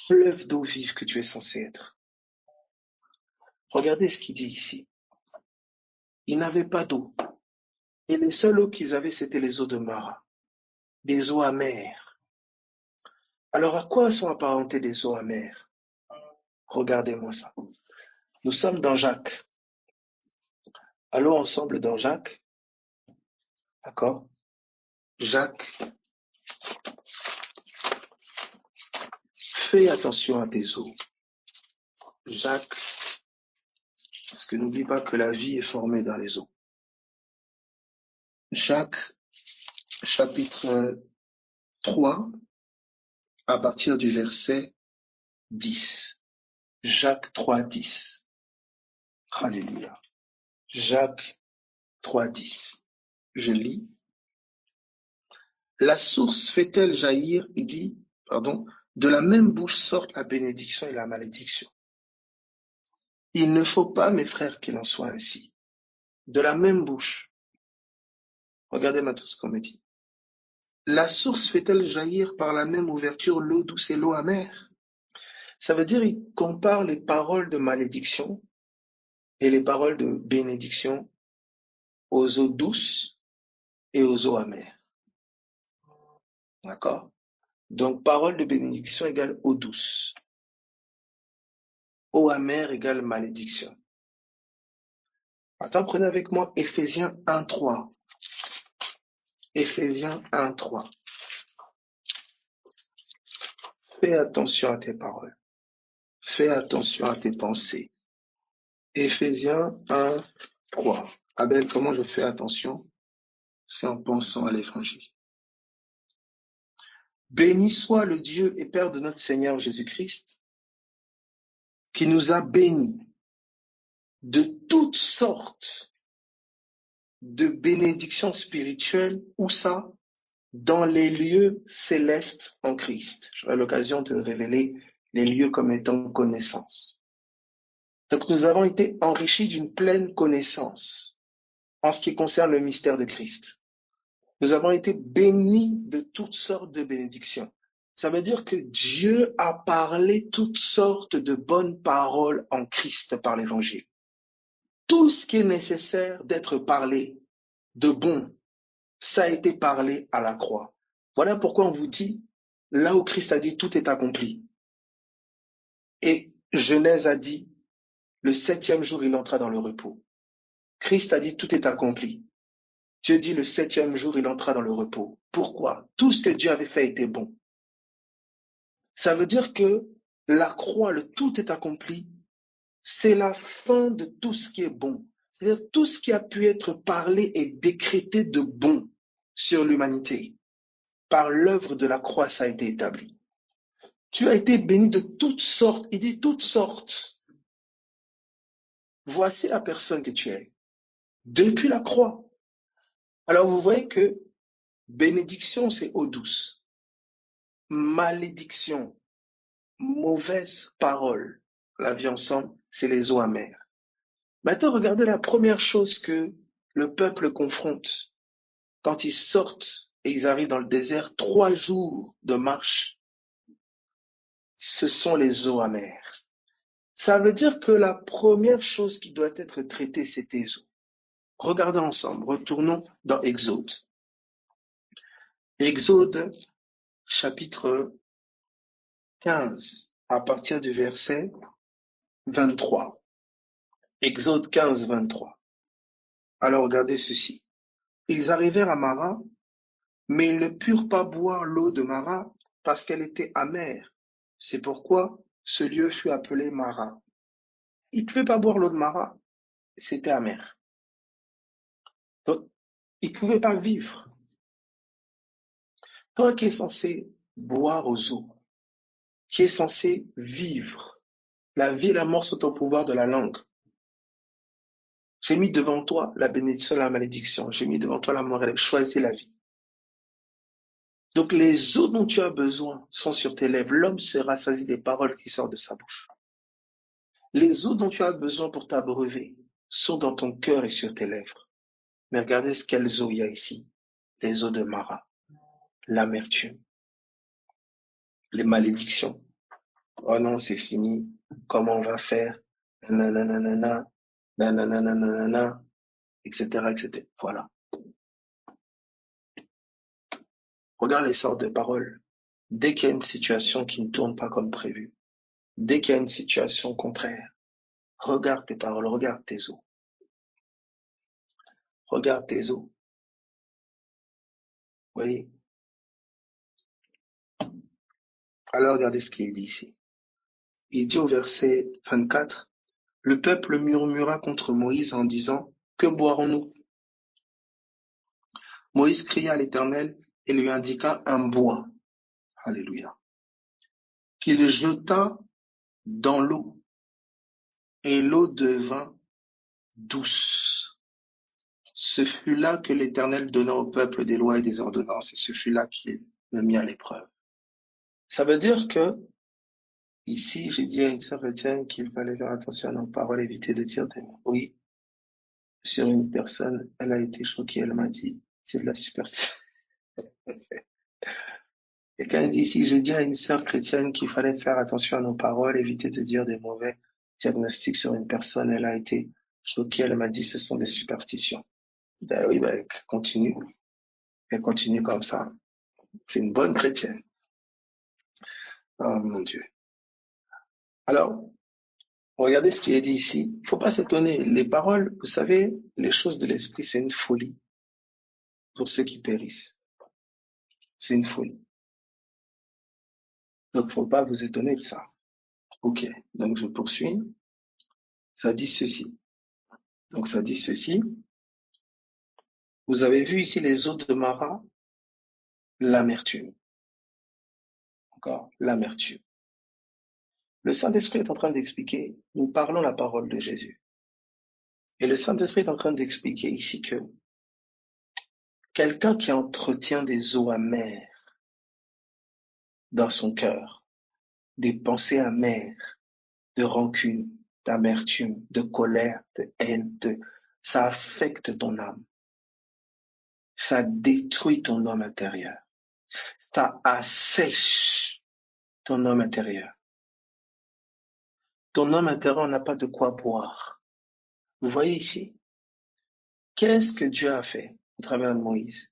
Fleuve d'eau vive que tu es censé être. Regardez ce qu'il dit ici. Ils n'avaient pas d'eau. Et les seules eaux qu'ils avaient, c'était les eaux de Mara. Des eaux amères. Alors à quoi sont apparentées des eaux amères? Regardez-moi ça. Nous sommes dans Jacques. Allons ensemble dans Jacques. D'accord? Jacques, fais attention à tes eaux. Jacques, parce que n'oublie pas que la vie est formée dans les eaux. Jacques, chapitre 3, à partir du verset 10. Jacques 3, 10. Alléluia. Jacques 3, 10. Je lis. La source fait-elle jaillir, il dit, de la même bouche sortent la bénédiction et la malédiction. Il ne faut pas, mes frères, qu'il en soit ainsi. De la même bouche. Regardez maintenant ce qu'on me dit. La source fait-elle jaillir par la même ouverture l'eau douce et l'eau amère? Ça veut dire, il compare les paroles de malédiction et les paroles de bénédiction aux eaux douces et aux eaux amères. D'accord? Donc, parole de bénédiction égale eau douce. Eau amère égale malédiction. Attends, prenez avec moi Éphésiens 1.3. Éphésiens 1.3. Fais attention à tes paroles. Fais attention à tes pensées. Éphésiens 1.3. Abel, comment je fais attention? C'est en pensant à l'évangile. Béni soit le Dieu et Père de notre Seigneur Jésus-Christ, qui nous a bénis de toutes sortes de bénédictions spirituelles, où ça? Dans les lieux célestes en Christ. J'aurai l'occasion de révéler les lieux comme étant connaissance. Donc nous avons été enrichis d'une pleine connaissance en ce qui concerne le mystère de Christ. Nous avons été bénis de toutes sortes de bénédictions. Ça veut dire que Dieu a parlé toutes sortes de bonnes paroles en Christ par l'Évangile. Tout ce qui est nécessaire d'être parlé de bon, ça a été parlé à la croix. Voilà pourquoi on vous dit, là où Christ a dit tout est accompli. Et Genèse a dit, le 7e jour, il entra dans le repos. Christ a dit tout est accompli. Dieu dit le 7e jour, il entra dans le repos. Pourquoi? Tout ce que Dieu avait fait était bon. Ça veut dire que la croix, le tout est accompli, c'est la fin de tout ce qui est bon. C'est-à-dire tout ce qui a pu être parlé et décrété de bon sur l'humanité. Par l'œuvre de la croix, ça a été établi. Tu as été béni de toutes sortes. Il dit toutes sortes. Voici la personne que tu es. Depuis la croix. Alors vous voyez que bénédiction, c'est eau douce. malédiction, mauvaise parole, la vie ensemble, c'est les eaux amères. Maintenant, regardez la première chose que le peuple confronte quand ils sortent et ils arrivent dans le désert, 3 jours de marche, ce sont les eaux amères. Ça veut dire que la première chose qui doit être traitée, c'est tes eaux. Regardez ensemble, retournons dans Exode. Exode, chapitre 15, à partir du verset 23. Exode 15, 23. Alors regardez ceci. Ils arrivèrent à Mara, mais ils ne purent pas boire l'eau de Mara parce qu'elle était amère. C'est pourquoi ce lieu fut appelé Mara. Ils ne pouvaient pas boire l'eau de Mara, c'était amer. Donc, ils ne pouvaient pas vivre. Toi qui es censé boire aux eaux, qui est censé vivre, la vie et la mort sont au pouvoir de la langue. J'ai mis devant toi la bénédiction et la malédiction. J'ai mis devant toi la mort et la vie. Choisis la vie. Donc les eaux dont tu as besoin sont sur tes lèvres. L'homme se rassasie des paroles qui sortent de sa bouche. Les eaux dont tu as besoin pour t'abreuver sont dans ton cœur et sur tes lèvres. Mais regardez quelles eaux il y a ici. Les eaux de Mara, l'amertume, les malédictions. Oh non, c'est fini. Comment on va faire? Nanana, nanana, etc., etc. Voilà. Regarde les sortes de paroles. Dès qu'il y a une situation qui ne tourne pas comme prévu, dès qu'il y a une situation contraire, regarde tes paroles, regarde tes eaux. Regarde tes eaux. Vous voyez? Alors regardez ce qu'il dit ici. Il dit au verset 24, « Le peuple murmura contre Moïse en disant, « Que boirons-nous » Moïse cria à l'Éternel et lui indiqua un bois. Alléluia. Qu'il jeta dans l'eau, et l'eau devint douce. Ce fut là que l'Éternel donna au peuple des lois et des ordonnances, et ce fut là qu'il me mit à l'épreuve. Ça veut dire que, ici, j'ai dit à une sœur chrétienne qu'il fallait faire attention à nos paroles, éviter de dire des mots. Oui, sur une personne, elle a été choquée, elle m'a dit, c'est de la superstition. Quelqu'un dit ici, j'ai dit à une sœur chrétienne qu'il fallait faire attention à nos paroles, éviter de dire des mauvais diagnostics sur une personne, elle a été choquée, elle m'a dit, ce sont des superstitions. Ben oui, ben, continue. Elle continue comme ça. C'est une bonne chrétienne. Oh mon Dieu. Alors, regardez ce qui est dit ici. Il ne faut pas s'étonner. Les paroles, vous savez, les choses de l'esprit, c'est une folie pour ceux qui périssent. C'est une folie. Donc, il ne faut pas vous étonner de ça. Ok, donc je poursuis. Ça dit ceci. Donc, ça dit ceci. Vous avez vu ici les eaux de Mara, l'amertume. Encore, l'amertume. Le Saint-Esprit est en train d'expliquer, nous parlons la parole de Jésus. Et le Saint-Esprit est en train d'expliquer ici que quelqu'un qui entretient des eaux amères dans son cœur, des pensées amères, de rancune, d'amertume, de colère, de haine, ça affecte ton âme. Ça détruit ton homme intérieur. Ça assèche ton homme intérieur. Ton homme intérieur n'a pas de quoi boire. Vous voyez ici, qu'est-ce que Dieu a fait au travers de Moïse?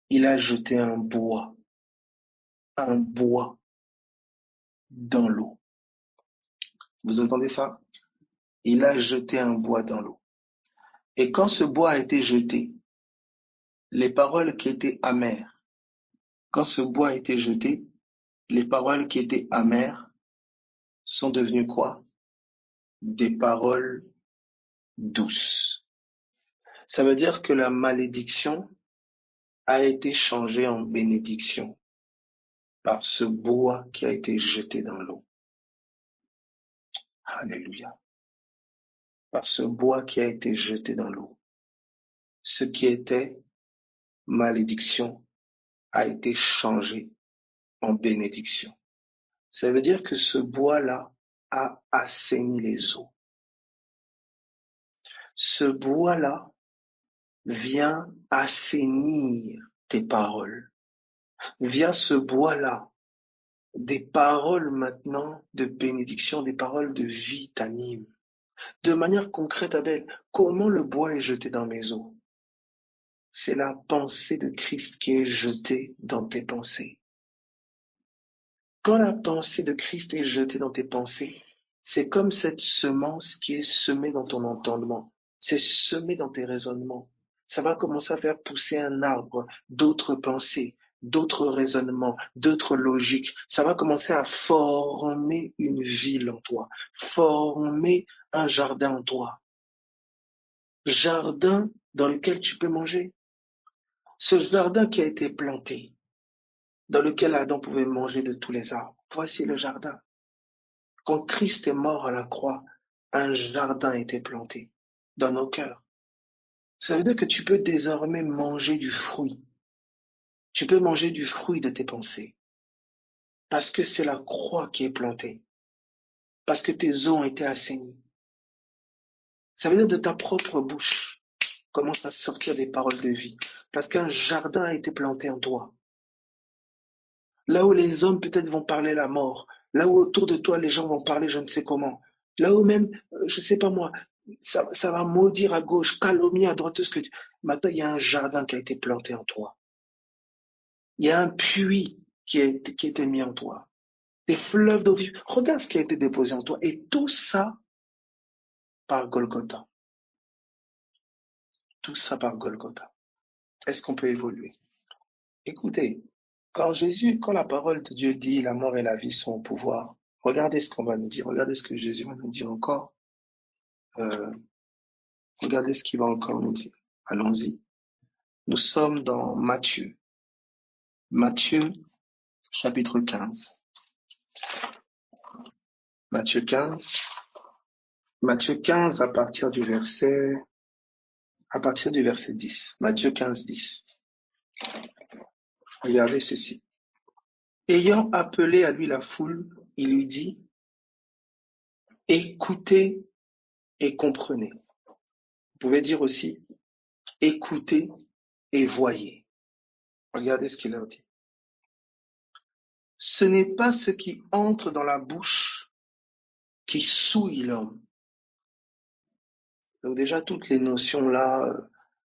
Il a jeté un bois dans l'eau. Vous entendez ça? Il a jeté un bois dans l'eau. Et quand ce bois a été jeté, les paroles qui étaient amères, quand ce bois a été jeté, les paroles qui étaient amères sont devenues quoi? Des paroles douces. Ça veut dire que la malédiction a été changée en bénédiction par ce bois qui a été jeté dans l'eau. Alléluia. Par ce bois qui a été jeté dans l'eau. Ce qui était malédiction a été changé en bénédiction. Ça veut dire que ce bois-là a assaini les eaux. Ce bois-là vient assainir tes paroles. Via ce bois-là, des paroles maintenant de bénédiction, des paroles de vie t'animent. De manière concrète, Abel, comment le bois est jeté dans mes eaux? C'est la pensée de Christ qui est jetée dans tes pensées. Quand la pensée de Christ est jetée dans tes pensées, c'est comme cette semence qui est semée dans ton entendement. C'est semé dans tes raisonnements. Ça va commencer à faire pousser un arbre, d'autres pensées, d'autres raisonnements, d'autres logiques. Ça va commencer à former une ville en toi, former un jardin en toi. Jardin dans lequel tu peux manger. Ce jardin qui a été planté, dans lequel Adam pouvait manger de tous les arbres. Voici le jardin. Quand Christ est mort à la croix, un jardin a été planté dans nos cœurs. Ça veut dire que tu peux désormais manger du fruit. Tu peux manger du fruit de tes pensées. Parce que c'est la croix qui est plantée. Parce que tes os ont été assainis. Ça veut dire de ta propre bouche commence à sortir des paroles de vie. Parce qu'un jardin a été planté en toi. Là où les hommes peut-être vont parler la mort, là où autour de toi les gens vont parler je ne sais comment, là où même, je sais pas moi, ça va maudire à gauche, calomnier à droite, tout ce que tu... Maintenant, il y a un jardin qui a été planté en toi. Il y a un puits qui a été mis en toi. Des fleuves d'eau vive. Regarde ce qui a été déposé en toi. Et tout ça par Golgotha. Tout ça par Golgotha. Est-ce qu'on peut évoluer? Écoutez, quand la parole de Dieu dit la mort et la vie sont au pouvoir, regardez ce qu'on va nous dire, regardez ce que Jésus va nous dire encore. Regardez ce qu'il va encore nous dire. Allons-y. Nous sommes dans Matthieu. Matthieu, chapitre 15. Matthieu 15. Matthieu 15 à partir du verset 10. Matthieu 15, 10. Regardez ceci. Ayant appelé à lui la foule, il lui dit, écoutez et comprenez. Vous pouvez dire aussi, écoutez et voyez. Regardez ce qu'il leur dit. Ce n'est pas ce qui entre dans la bouche qui souille l'homme. Donc déjà, toutes les notions là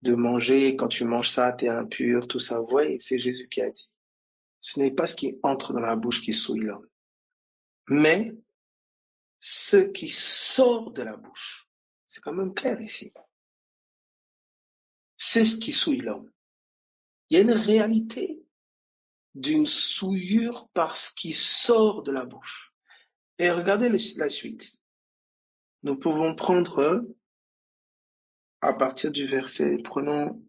de manger, quand tu manges ça, t'es impur, tout ça, vous voyez, c'est Jésus qui a dit. Ce n'est pas ce qui entre dans la bouche qui souille l'homme, mais ce qui sort de la bouche. C'est quand même clair ici. C'est ce qui souille l'homme. Il y a une réalité d'une souillure par ce qui sort de la bouche. Et regardez la suite. Nous pouvons prendre à partir du verset, prenons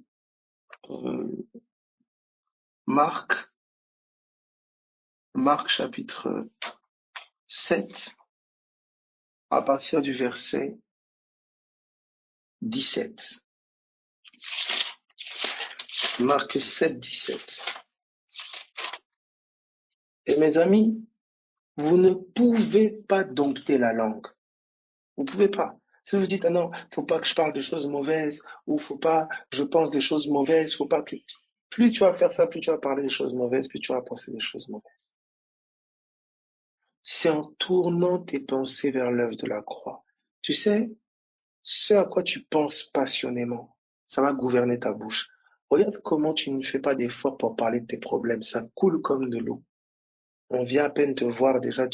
Marc chapitre 7, à partir du verset 17. Marc 7, 17. Et mes amis, vous ne pouvez pas dompter la langue. Vous pouvez pas. Si vous dites, ah non, faut pas que je parle de choses mauvaises, ou faut pas, je pense des choses mauvaises, faut pas que... Plus tu vas faire ça, plus tu vas parler des choses mauvaises, plus tu vas penser des choses mauvaises. C'est en tournant tes pensées vers l'œuvre de la croix. Tu sais, ce à quoi tu penses passionnément, ça va gouverner ta bouche. Regarde comment tu ne fais pas d'efforts pour parler de tes problèmes, ça coule comme de l'eau. On vient à peine te voir, déjà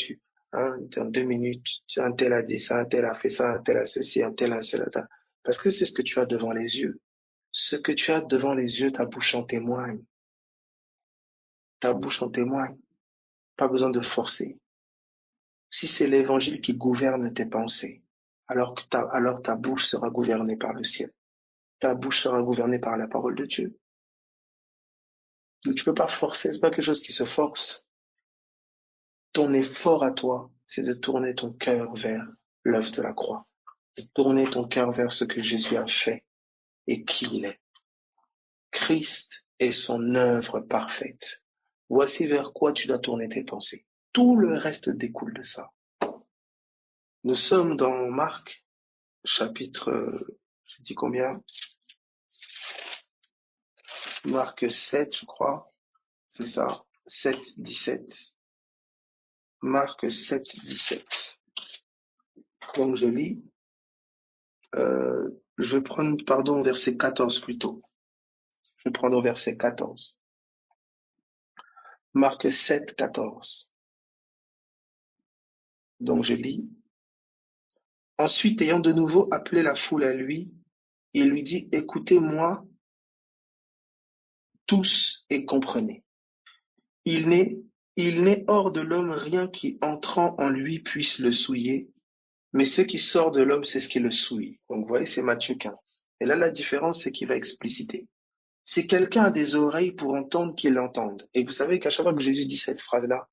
en 2 minutes, un tel a dit ça, un tel a fait ça, un tel a ceci, un tel a cela. Parce que c'est ce que tu as devant les yeux. Ce que tu as devant les yeux, ta bouche en témoigne. Ta bouche en témoigne. Pas besoin de forcer. Si c'est l'évangile qui gouverne tes pensées, alors ta bouche sera gouvernée par le ciel. Ta bouche sera gouvernée par la parole de Dieu. Donc tu peux pas forcer, c'est pas quelque chose qui se force. Ton effort à toi, c'est de tourner ton cœur vers l'œuvre de la croix. De tourner ton cœur vers ce que Jésus a fait et qui il est. Christ est son œuvre parfaite. Voici vers quoi tu dois tourner tes pensées. Tout le reste découle de ça. Nous sommes dans Marc, chapitre, je dis combien? Marc 7, je crois. C'est ça. 7, 17. Marc 7, 17. Donc je lis. Je vais prendre, pardon, verset 14 plutôt. Je vais prendre verset 14. Marc 7, 14. Donc je lis. Ensuite, ayant de nouveau appelé la foule à lui, il lui dit, écoutez-moi tous et comprenez. Il n'est hors de l'homme rien qui entrant en lui puisse le souiller, mais ce qui sort de l'homme, c'est ce qui le souille. Donc vous voyez, c'est Matthieu 15. Et là, la différence, c'est qu'il va expliciter. Si quelqu'un a des oreilles pour entendre, qu'il l'entende. Et vous savez qu'à chaque fois que Jésus dit cette phrase-là,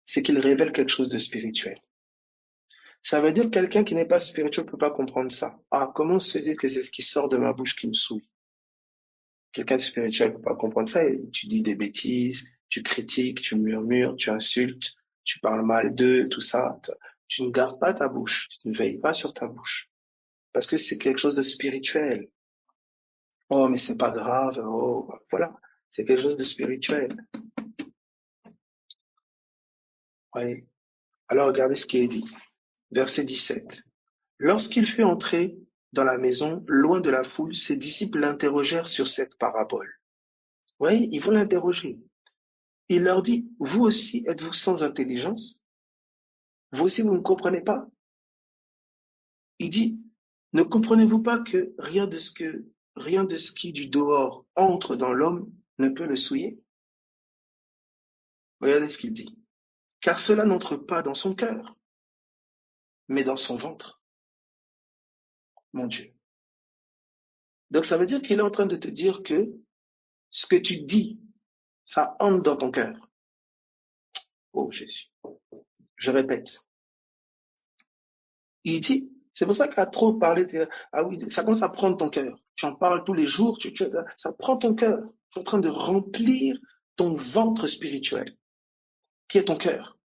c'est qu'il révèle quelque chose de spirituel. Ça veut dire que quelqu'un qui n'est pas spirituel ne peut pas comprendre ça. Ah, comment se fait-il que c'est ce qui sort de ma bouche qui me souille? Quelqu'un de spirituel ne peut pas comprendre ça. Et tu dis des bêtises, tu critiques, tu murmures, tu insultes, tu parles mal d'eux, tout ça. Tu ne gardes pas ta bouche, tu ne veilles pas sur ta bouche. Parce que c'est quelque chose de spirituel. Oh, mais c'est pas grave, oh, voilà. C'est quelque chose de spirituel. Oui. Alors regardez ce qui est dit. Verset 17. Lorsqu'il fut entré dans la maison, loin de la foule, ses disciples l'interrogèrent sur cette parabole. Vous voyez, ils vont l'interroger. Il leur dit, vous aussi êtes-vous sans intelligence? Vous aussi vous ne comprenez pas? Il dit, ne comprenez-vous pas que rien de ce qui du dehors entre dans l'homme ne peut le souiller? Regardez ce qu'il dit. Car cela n'entre pas dans son cœur, mais dans son ventre. Mon Dieu. Donc ça veut dire qu'il est en train de te dire que ce que tu dis, ça entre dans ton cœur. Oh Jésus. Je répète. Il dit, c'est pour ça qu'à trop parler, ah oui, ça commence à prendre ton cœur. Tu en parles tous les jours, ça prend ton cœur. Tu es en train de remplir ton ventre spirituel, qui est ton cœur.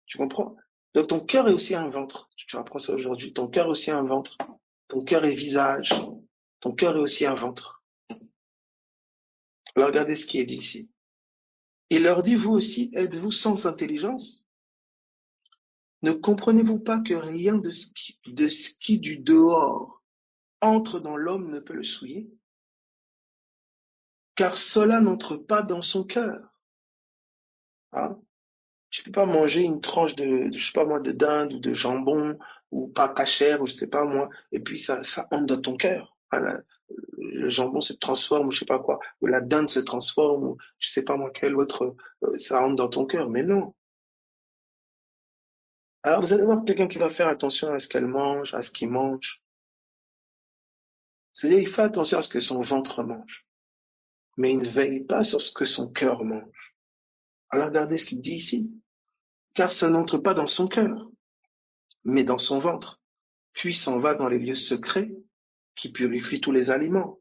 Tu comprends? Donc ton cœur est aussi un ventre. Tu apprends ça aujourd'hui. Ton cœur est aussi un ventre. Ton cœur est visage. Ton cœur est aussi un ventre. Alors regardez ce qui est dit ici. Il leur dit, vous aussi, êtes-vous sans intelligence? Ne comprenez-vous pas que rien de ce qui du dehors entre dans l'homme ne peut le souiller? Car cela n'entre pas dans son cœur. Hein? Tu peux pas manger une tranche je sais pas moi, de dinde ou de jambon ou pas cachère ou je sais pas moi, et puis ça entre dans ton cœur. Hein, le jambon se transforme ou je sais pas quoi, ou la dinde se transforme ou je sais pas moi quel autre, ça entre dans ton cœur. Mais non. Alors vous allez voir quelqu'un qui va faire attention à ce qu'elle mange, à ce qu'il mange. C'est-à-dire il fait attention à ce que son ventre mange, mais il ne veille pas sur ce que son cœur mange. Alors regardez ce qu'il dit ici. Car ça n'entre pas dans son cœur, mais dans son ventre, puis s'en va dans les lieux secrets qui purifient tous les aliments.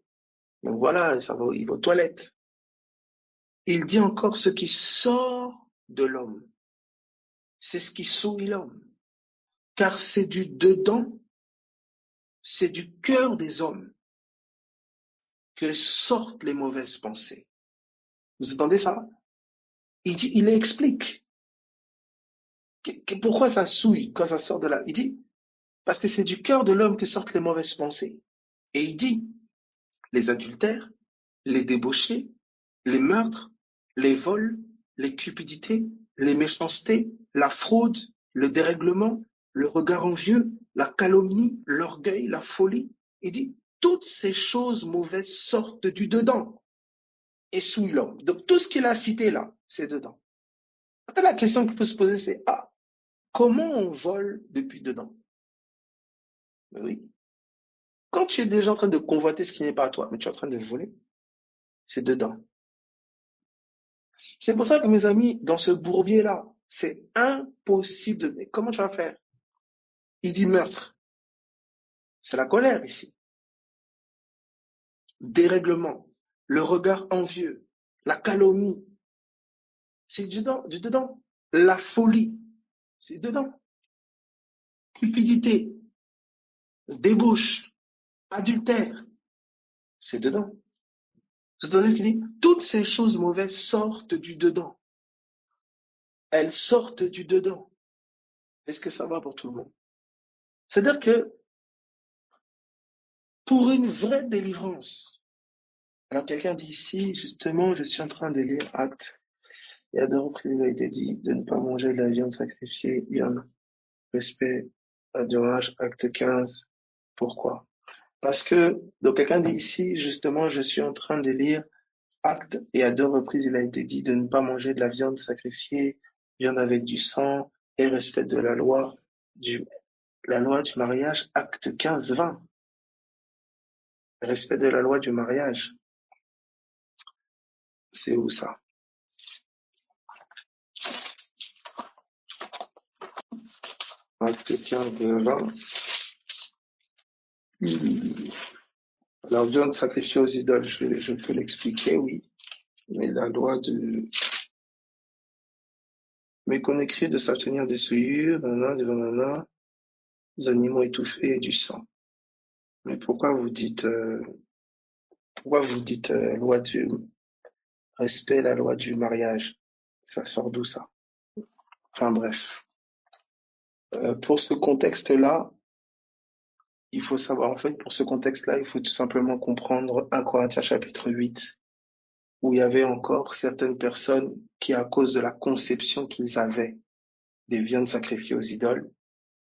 Donc voilà, il va aux toilettes. Il dit encore ce qui sort de l'homme, c'est ce qui souille l'homme, car c'est du dedans, c'est du cœur des hommes que sortent les mauvaises pensées. Vous entendez ça? Il explique pourquoi ça souille quand ça sort de là. Il dit, parce que c'est du cœur de l'homme que sortent les mauvaises pensées. Et il dit, les adultères, les débauchés, les meurtres, les vols, les cupidités, les méchancetés, la fraude, le dérèglement, le regard envieux, la calomnie, l'orgueil, la folie. Il dit, toutes ces choses mauvaises sortent du dedans et souillent l'homme. Donc tout ce qu'il a cité là, c'est dedans. Maintenant, la question qu'il faut se poser, c'est, comment on vole depuis dedans? Mais oui. Quand tu es déjà en train de convoiter ce qui n'est pas à toi, mais tu es en train de voler, c'est dedans. C'est pour ça que mes amis, dans ce bourbier-là, c'est impossible de... Mais comment tu vas faire? Il dit meurtre. C'est la colère ici. Dérèglement, le regard envieux, la calomnie, c'est du dedans. La folie, c'est dedans. Cupidité, débauche, adultère, c'est dedans. Vous entendez ce qu'il dit? Toutes ces choses mauvaises sortent du dedans. Elles sortent du dedans. Est-ce que ça va pour tout le monde? C'est-à-dire que pour une vraie délivrance, alors quelqu'un dit ici, justement, je suis en train de lire Actes, et à deux reprises il a été dit de ne pas manger de la viande sacrifiée, bien, respect, adorage, Acte 15. Pourquoi? Parce que, donc quelqu'un dit ici, justement, je suis en train de lire Actes, et à deux reprises il a été dit de ne pas manger de la viande sacrifiée, viande avec du sang, et respect de la loi du mariage, Acte 15, 20. Respect de la loi du mariage. C'est où ça? Acte 15, 20. Alors, viande sacrifiée aux idoles, je peux l'expliquer, oui. Mais la loi de... Mais qu'on écrit de s'abstenir des souillures, des animaux étouffés et du sang. Mais pourquoi vous dites loi du respect, la loi du mariage? Ça sort d'où ça? Enfin bref. Pour ce contexte-là, il faut savoir, en fait, pour ce contexte-là, il faut tout simplement comprendre 1 Corinthiens chapitre 8, où il y avait encore certaines personnes qui, à cause de la conception qu'ils avaient des viandes sacrifiées aux idoles,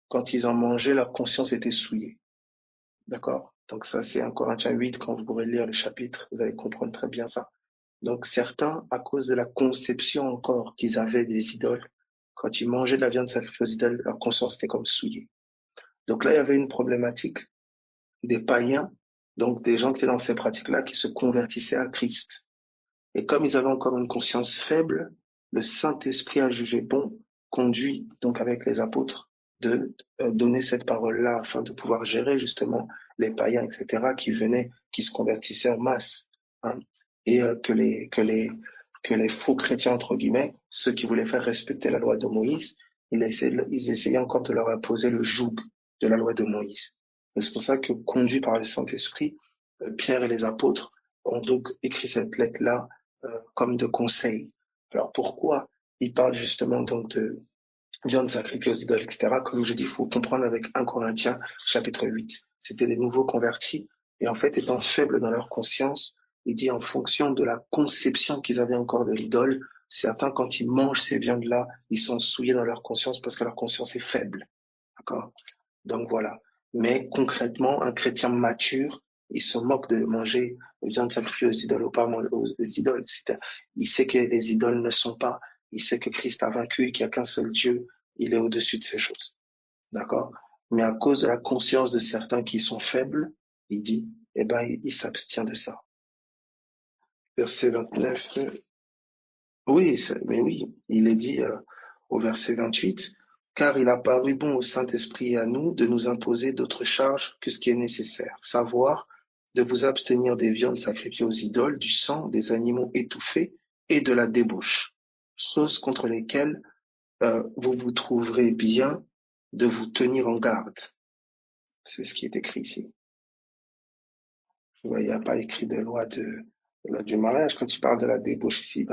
quand ils en mangeaient, leur conscience était souillée. D'accord? Donc ça, c'est 1 Corinthiens 8, quand vous pourrez lire le chapitre, vous allez comprendre très bien ça. Donc certains, à cause de la conception encore qu'ils avaient des idoles, quand ils mangeaient de la viande sacrifiée aux idoles, leur conscience était comme souillée. Donc là, il y avait une problématique des païens, donc des gens qui étaient dans ces pratiques-là, qui se convertissaient à Christ. Et comme ils avaient encore une conscience faible, le Saint-Esprit a jugé bon, conduit donc avec les apôtres, de donner cette parole-là afin de pouvoir gérer justement les païens, etc., qui venaient, qui se convertissaient en masse, hein, et que les faux chrétiens, entre guillemets, ceux qui voulaient faire respecter la loi de Moïse, ils essayaient encore de leur imposer le joug de la loi de Moïse. C'est pour ça que, conduits par le Saint-Esprit, Pierre et les apôtres ont donc écrit cette lettre-là comme de conseil. Alors pourquoi il parle justement donc de viande sacrifiée aux idoles, etc. Comme je dis, il faut comprendre avec 1 Corinthiens chapitre 8. C'était les nouveaux convertis, et en fait, étant faibles dans leur conscience, il dit en fonction de la conception qu'ils avaient encore de l'idole, certains, quand ils mangent ces viandes-là, ils sont souillés dans leur conscience parce que leur conscience est faible. D'accord? Donc voilà. Mais concrètement, un chrétien mature, il se moque de manger viande sacrifiée aux idoles ou pas aux idoles. Il sait que les idoles ne sont pas. Il sait que Christ a vaincu et qu'il n'y a qu'un seul Dieu. Il est au-dessus de ces choses. D'accord? Mais à cause de la conscience de certains qui sont faibles, il dit, eh ben, il s'abstient de ça. Verset 29. Oui, mais oui, il est dit au verset 28, car il a paru bon au Saint-Esprit et à nous de nous imposer d'autres charges que ce qui est nécessaire, savoir de vous abstenir des viandes sacrifiées aux idoles, du sang, des animaux étouffés et de la débauche, choses contre lesquelles vous vous trouverez bien de vous tenir en garde. C'est ce qui est écrit ici. Il n'y a pas écrit de loi du mariage quand il parle de la débauche ici.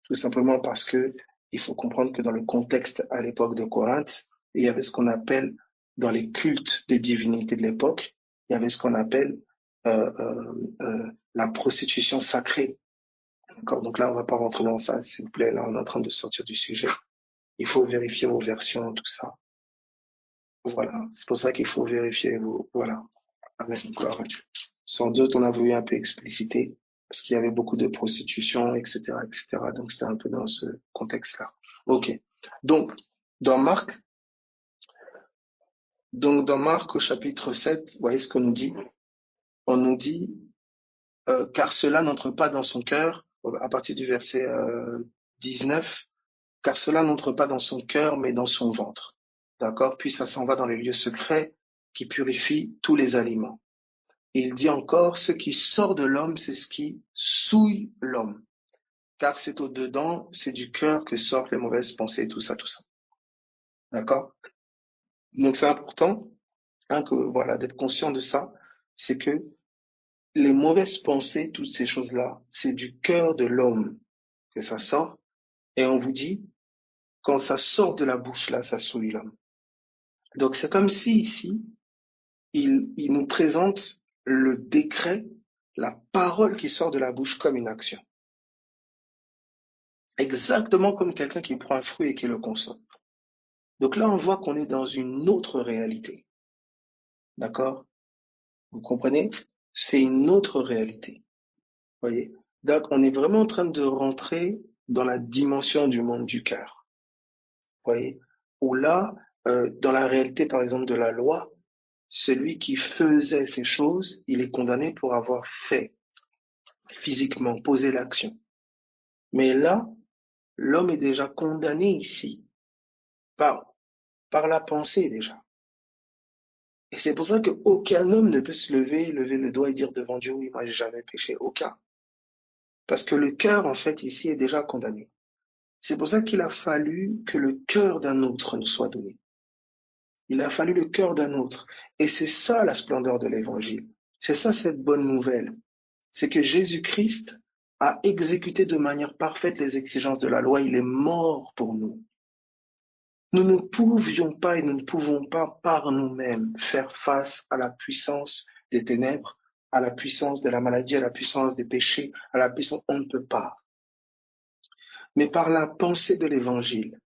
Tout simplement parce que il faut comprendre que dans le contexte à l'époque de Corinthe, il y avait ce qu'on appelle, dans les cultes des divinités de l'époque, il y avait ce qu'on appelle la prostitution sacrée. D'accord? Donc là, on ne va pas rentrer dans ça, s'il vous plaît. Là, on est en train de sortir du sujet. Il faut vérifier vos versions, tout ça. Voilà. C'est pour ça qu'il faut vérifier vos... Voilà. Amen. Gloire à Dieu. Sans doute, on a voulu un peu expliciter parce qu'il y avait beaucoup de prostitution, etc., etc. Donc, c'était un peu dans ce contexte-là. Ok. Donc, dans Marc au chapitre 7, vous voyez ce qu'on nous dit? On nous dit, car cela n'entre pas dans son cœur, à partir du verset 19, car cela n'entre pas dans son cœur, mais dans son ventre. D'accord? Puis ça s'en va dans les lieux secrets qui purifient tous les aliments. Et il dit encore, ce qui sort de l'homme, c'est ce qui souille l'homme. car c'est au-dedans, c'est du cœur que sortent les mauvaises pensées, tout ça, tout ça. D'accord? Donc c'est important voilà, d'être conscient de ça, c'est que les mauvaises pensées, toutes ces choses-là, c'est du cœur de l'homme que ça sort, et on vous dit, quand ça sort de la bouche, là, ça souille l'homme. Donc c'est comme si ici, il nous présente le décret, la parole qui sort de la bouche comme une action. Exactement comme quelqu'un qui prend un fruit et qui le consomme. Donc là, on voit qu'on est dans une autre réalité. D'accord? Vous comprenez? C'est une autre réalité. Voyez? Donc, on est vraiment en train de rentrer dans la dimension du monde du cœur. Voyez? Où là, dans la réalité, par exemple, de la loi, celui qui faisait ces choses, il est condamné pour avoir fait physiquement, posé l'action. Mais là, l'homme est déjà condamné ici par la pensée déjà. Et c'est pour ça qu'aucun homme ne peut se lever le doigt et dire devant Dieu, oui, moi j'ai jamais péché, aucun. Parce que le cœur, en fait, ici est déjà condamné. C'est pour ça qu'il a fallu que le cœur d'un autre nous soit donné. Il a fallu le cœur d'un autre. Et c'est ça la splendeur de l'évangile. C'est ça cette bonne nouvelle. C'est que Jésus-Christ a exécuté de manière parfaite les exigences de la loi. Il est mort pour nous. Nous ne pouvions pas et nous ne pouvons pas par nous-mêmes faire face à la puissance des ténèbres, à la puissance de la maladie, à la puissance des péchés, à la puissance, on ne peut pas. Mais par la pensée de l'évangile,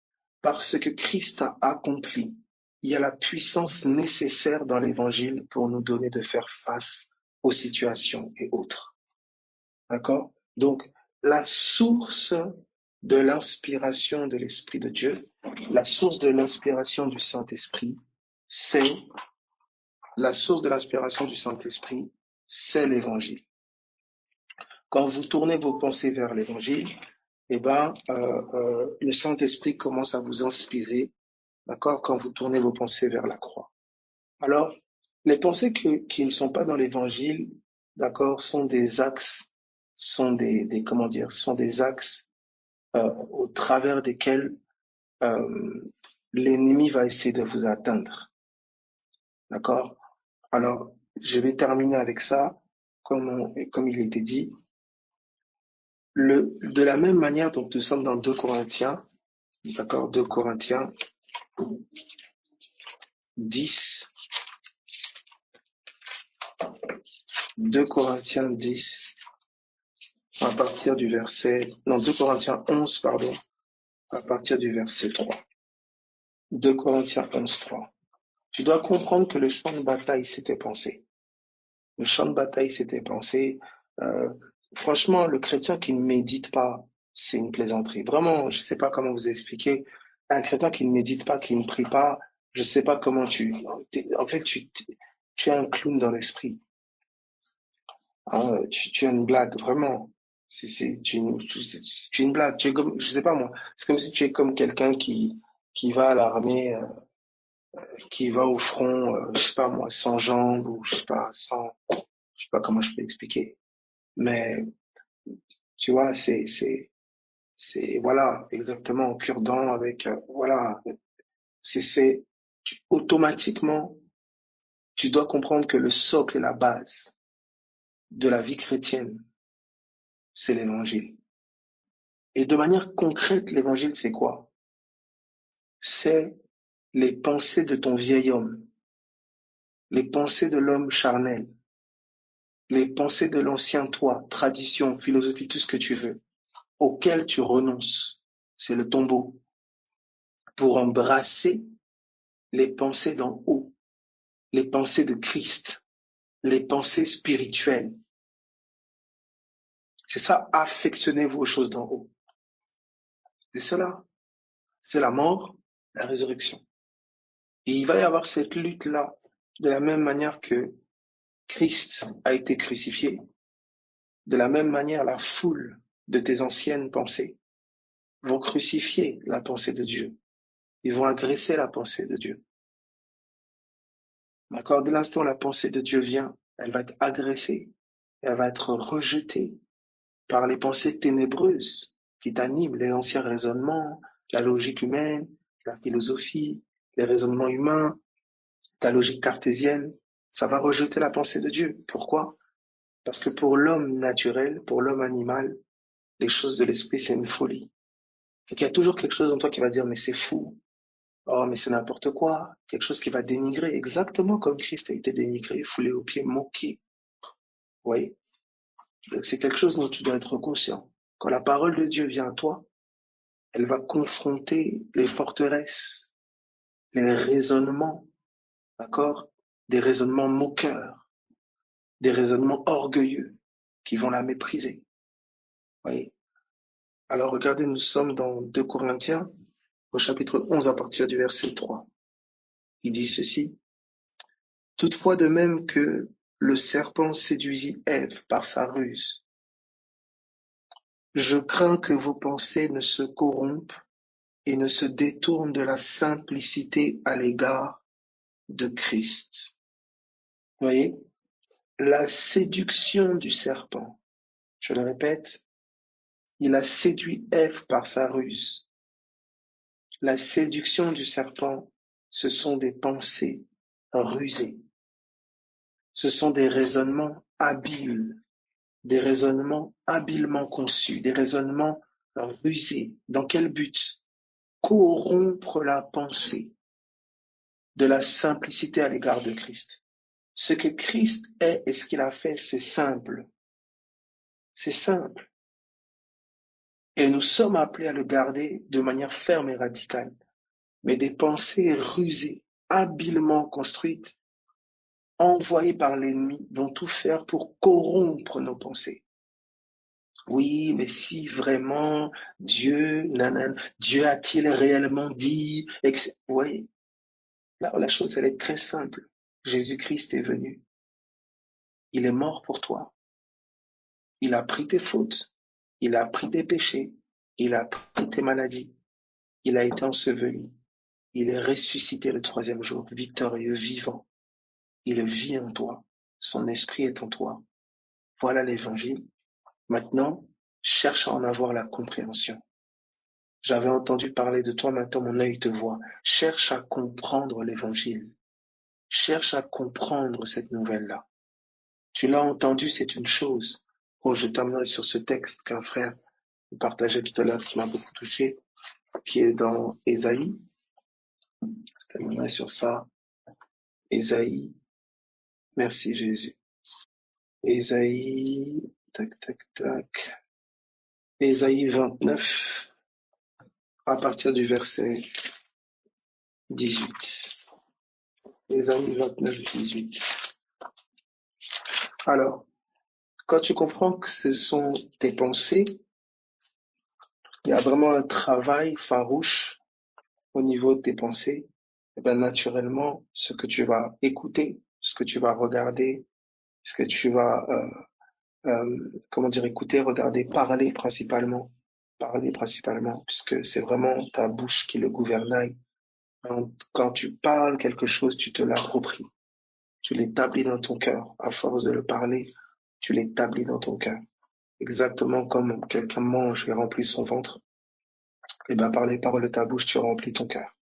par ce que Christ a accompli, il y a la puissance nécessaire dans l'évangile pour nous donner de faire face aux situations et autres. D'accord? Donc, la source de l'inspiration de l'Esprit de Dieu, la source de l'inspiration du Saint-Esprit, c'est c'est l'évangile. Quand vous tournez vos pensées vers l'évangile, le Saint-Esprit commence à vous inspirer, d'accord, quand vous tournez vos pensées vers la croix. Alors, les pensées qui ne sont pas dans l'évangile, d'accord, sont des axes, sont des axes au travers desquels l'ennemi va essayer de vous atteindre. D'accord? Alors, je vais terminer avec ça, comme il était dit. De la même manière dont nous sommes dans 2 Corinthiens, d'accord, 2 Corinthiens 10, 2 Corinthiens 10, à partir du verset, non, 2 Corinthiens 11, pardon, à partir du verset 3. 2 Corinthiens 11, 3. Tu dois comprendre que le champ de bataille s'était pensé. Le champ de bataille s'était pensé. Franchement, le chrétien qui ne médite pas, c'est une plaisanterie. Vraiment, je ne sais pas comment vous expliquer. Un chrétien qui ne médite pas, qui ne prie pas, je ne sais pas comment en fait, tu es un clown dans l'esprit. Hein, tu es une blague, vraiment. Tu es une blague. Tu es comme, je sais pas moi. C'est comme si tu es comme quelqu'un qui va à l'armée, qui va au front, je sais pas moi, sans jambes ou je sais pas comment je peux expliquer. Mais tu vois, voilà, exactement, cure-dent avec, voilà, automatiquement, tu dois comprendre que le socle et la base de la vie chrétienne, c'est l'évangile. Et de manière concrète, l'évangile, c'est quoi? C'est les pensées de ton vieil homme, les pensées de l'homme charnel, les pensées de l'ancien toi, tradition, philosophie, tout ce que tu veux, auquel tu renonces. C'est le tombeau. Pour embrasser les pensées d'en haut, les pensées de Christ, les pensées spirituelles. C'est ça, affectionnez-vous aux choses d'en haut. C'est cela. C'est la mort, la résurrection. Et il va y avoir cette lutte-là, de la même manière que Christ a été crucifié, de la même manière la foule de tes anciennes pensées vont crucifier la pensée de Dieu. Ils vont agresser la pensée de Dieu. D'accord? Dès l'instant où la pensée de Dieu vient, elle va être agressée, elle va être rejetée par les pensées ténébreuses qui t'animent, les anciens raisonnements, la logique humaine, la philosophie, les raisonnements humains, ta logique cartésienne, ça va rejeter la pensée de Dieu. Pourquoi? Parce que pour l'homme naturel, pour l'homme animal, les choses de l'esprit, c'est une folie. Et qu'il y a toujours quelque chose en toi qui va dire, mais c'est fou. Oh, mais c'est n'importe quoi. Quelque chose qui va dénigrer, exactement comme Christ a été dénigré, foulé aux pieds, moqué. Vous voyez? Donc, c'est quelque chose dont tu dois être conscient. Quand la parole de Dieu vient à toi, elle va confronter les forteresses, les raisonnements, d'accord? Des raisonnements moqueurs, des raisonnements orgueilleux qui vont la mépriser. Vous voyez? Alors regardez, nous sommes dans 2 Corinthiens, au chapitre 11 à partir du verset 3. Il dit ceci: toutefois, de même que le serpent séduisit Ève par sa ruse, je crains que vos pensées ne se corrompent et ne se détournent de la simplicité à l'égard de Christ. Vous voyez, la séduction du serpent, je le répète, il a séduit Ève par sa ruse. La séduction du serpent, ce sont des pensées rusées. Ce sont des raisonnements habiles, des raisonnements habilement conçus, des raisonnements rusés. Dans quel but? Corrompre la pensée de la simplicité à l'égard de Christ. Ce que Christ est et ce qu'il a fait, c'est simple. C'est simple. Et nous sommes appelés à le garder de manière ferme et radicale. Mais des pensées rusées, habilement construites, envoyées par l'ennemi, vont tout faire pour corrompre nos pensées. Oui, mais si vraiment Dieu a-t-il réellement dit, oui, là, la chose, elle est très simple. Jésus-Christ est venu. Il est mort pour toi. Il a pris tes fautes. Il a pris tes péchés. Il a pris tes maladies. Il a été enseveli. Il est ressuscité le 3e jour, victorieux, vivant. Il vit en toi. Son esprit est en toi. Voilà l'évangile. Maintenant, cherche à en avoir la compréhension. J'avais entendu parler de toi, maintenant mon œil te voit. Cherche à comprendre l'évangile. Cherche à comprendre cette nouvelle-là. Tu l'as entendu, c'est une chose. Oh, je t'amènerai sur ce texte qu'un frère partageait tout à l'heure qui m'a beaucoup touché, qui est dans Ésaïe. Je t'amènerai sur ça. Ésaïe. Merci Jésus. Ésaïe. Tac, tac, tac. Ésaïe 29, à partir du verset 18. Ésaïe 29, 18. Alors, quand tu comprends que ce sont tes pensées, il y a vraiment un travail farouche au niveau de tes pensées. Et bien, naturellement, ce que tu vas écouter, ce que tu vas regarder, ce que tu vas, écouter, regarder, parler principalement, puisque c'est vraiment ta bouche qui est le gouvernail. Quand tu parles quelque chose, tu te l'appropries. Tu l'établis dans ton cœur. À force de le parler, tu l'établis dans ton cœur. Exactement comme quelqu'un mange et remplit son ventre. Et ben, par les paroles de ta bouche, tu remplis ton cœur.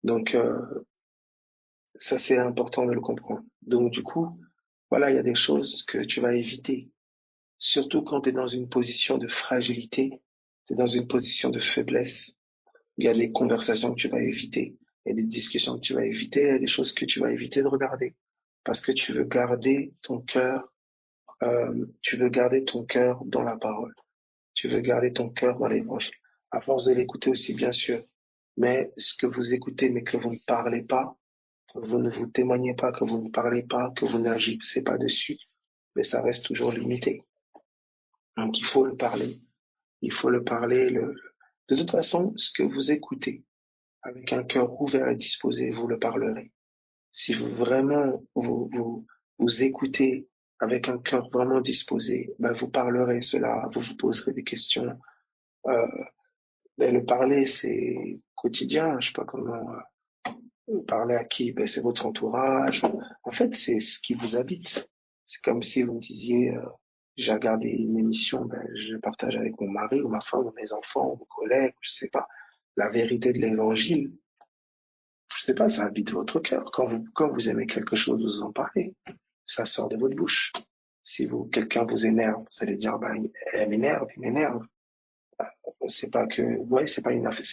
Donc, ça, c'est important de le comprendre. Donc, du coup, voilà, il y a des choses que tu vas éviter. Surtout quand tu es dans une position de fragilité, tu es dans une position de faiblesse. Il y a des conversations que tu vas éviter. Il y a des discussions que tu vas éviter. Il y a des choses que tu vas éviter de regarder. Parce que tu veux garder ton cœur, dans la parole. Tu veux garder ton cœur dans l'évangile. À force de l'écouter aussi, bien sûr. Mais ce que vous écoutez, mais que vous ne parlez pas, que vous ne vous témoignez pas, que vous ne parlez pas, que vous n'agissez pas dessus, mais ça reste toujours limité. Donc il faut le parler. Il faut le parler. De toute façon, ce que vous écoutez, avec un cœur ouvert et disposé, vous le parlerez. Si vous vraiment vous écoutez avec un cœur vraiment disposé, ben vous parlerez cela, vous vous poserez des questions. Le parler, c'est quotidien. Je sais pas comment parler à qui. Ben c'est votre entourage. En fait, c'est ce qui vous habite. C'est comme si vous me disiez, j'ai regardé une émission, je partage avec mon mari ou ma femme ou mes enfants ou mes collègues, je sais pas. La vérité de l'évangile, je sais pas, ça habite votre cœur. Quand vous aimez quelque chose, vous en parlez. Ça sort de votre bouche. Si quelqu'un vous énerve, vous allez dire, elle m'énerve, il m'énerve. C'est pas que, ouais, c'est pas une affaire.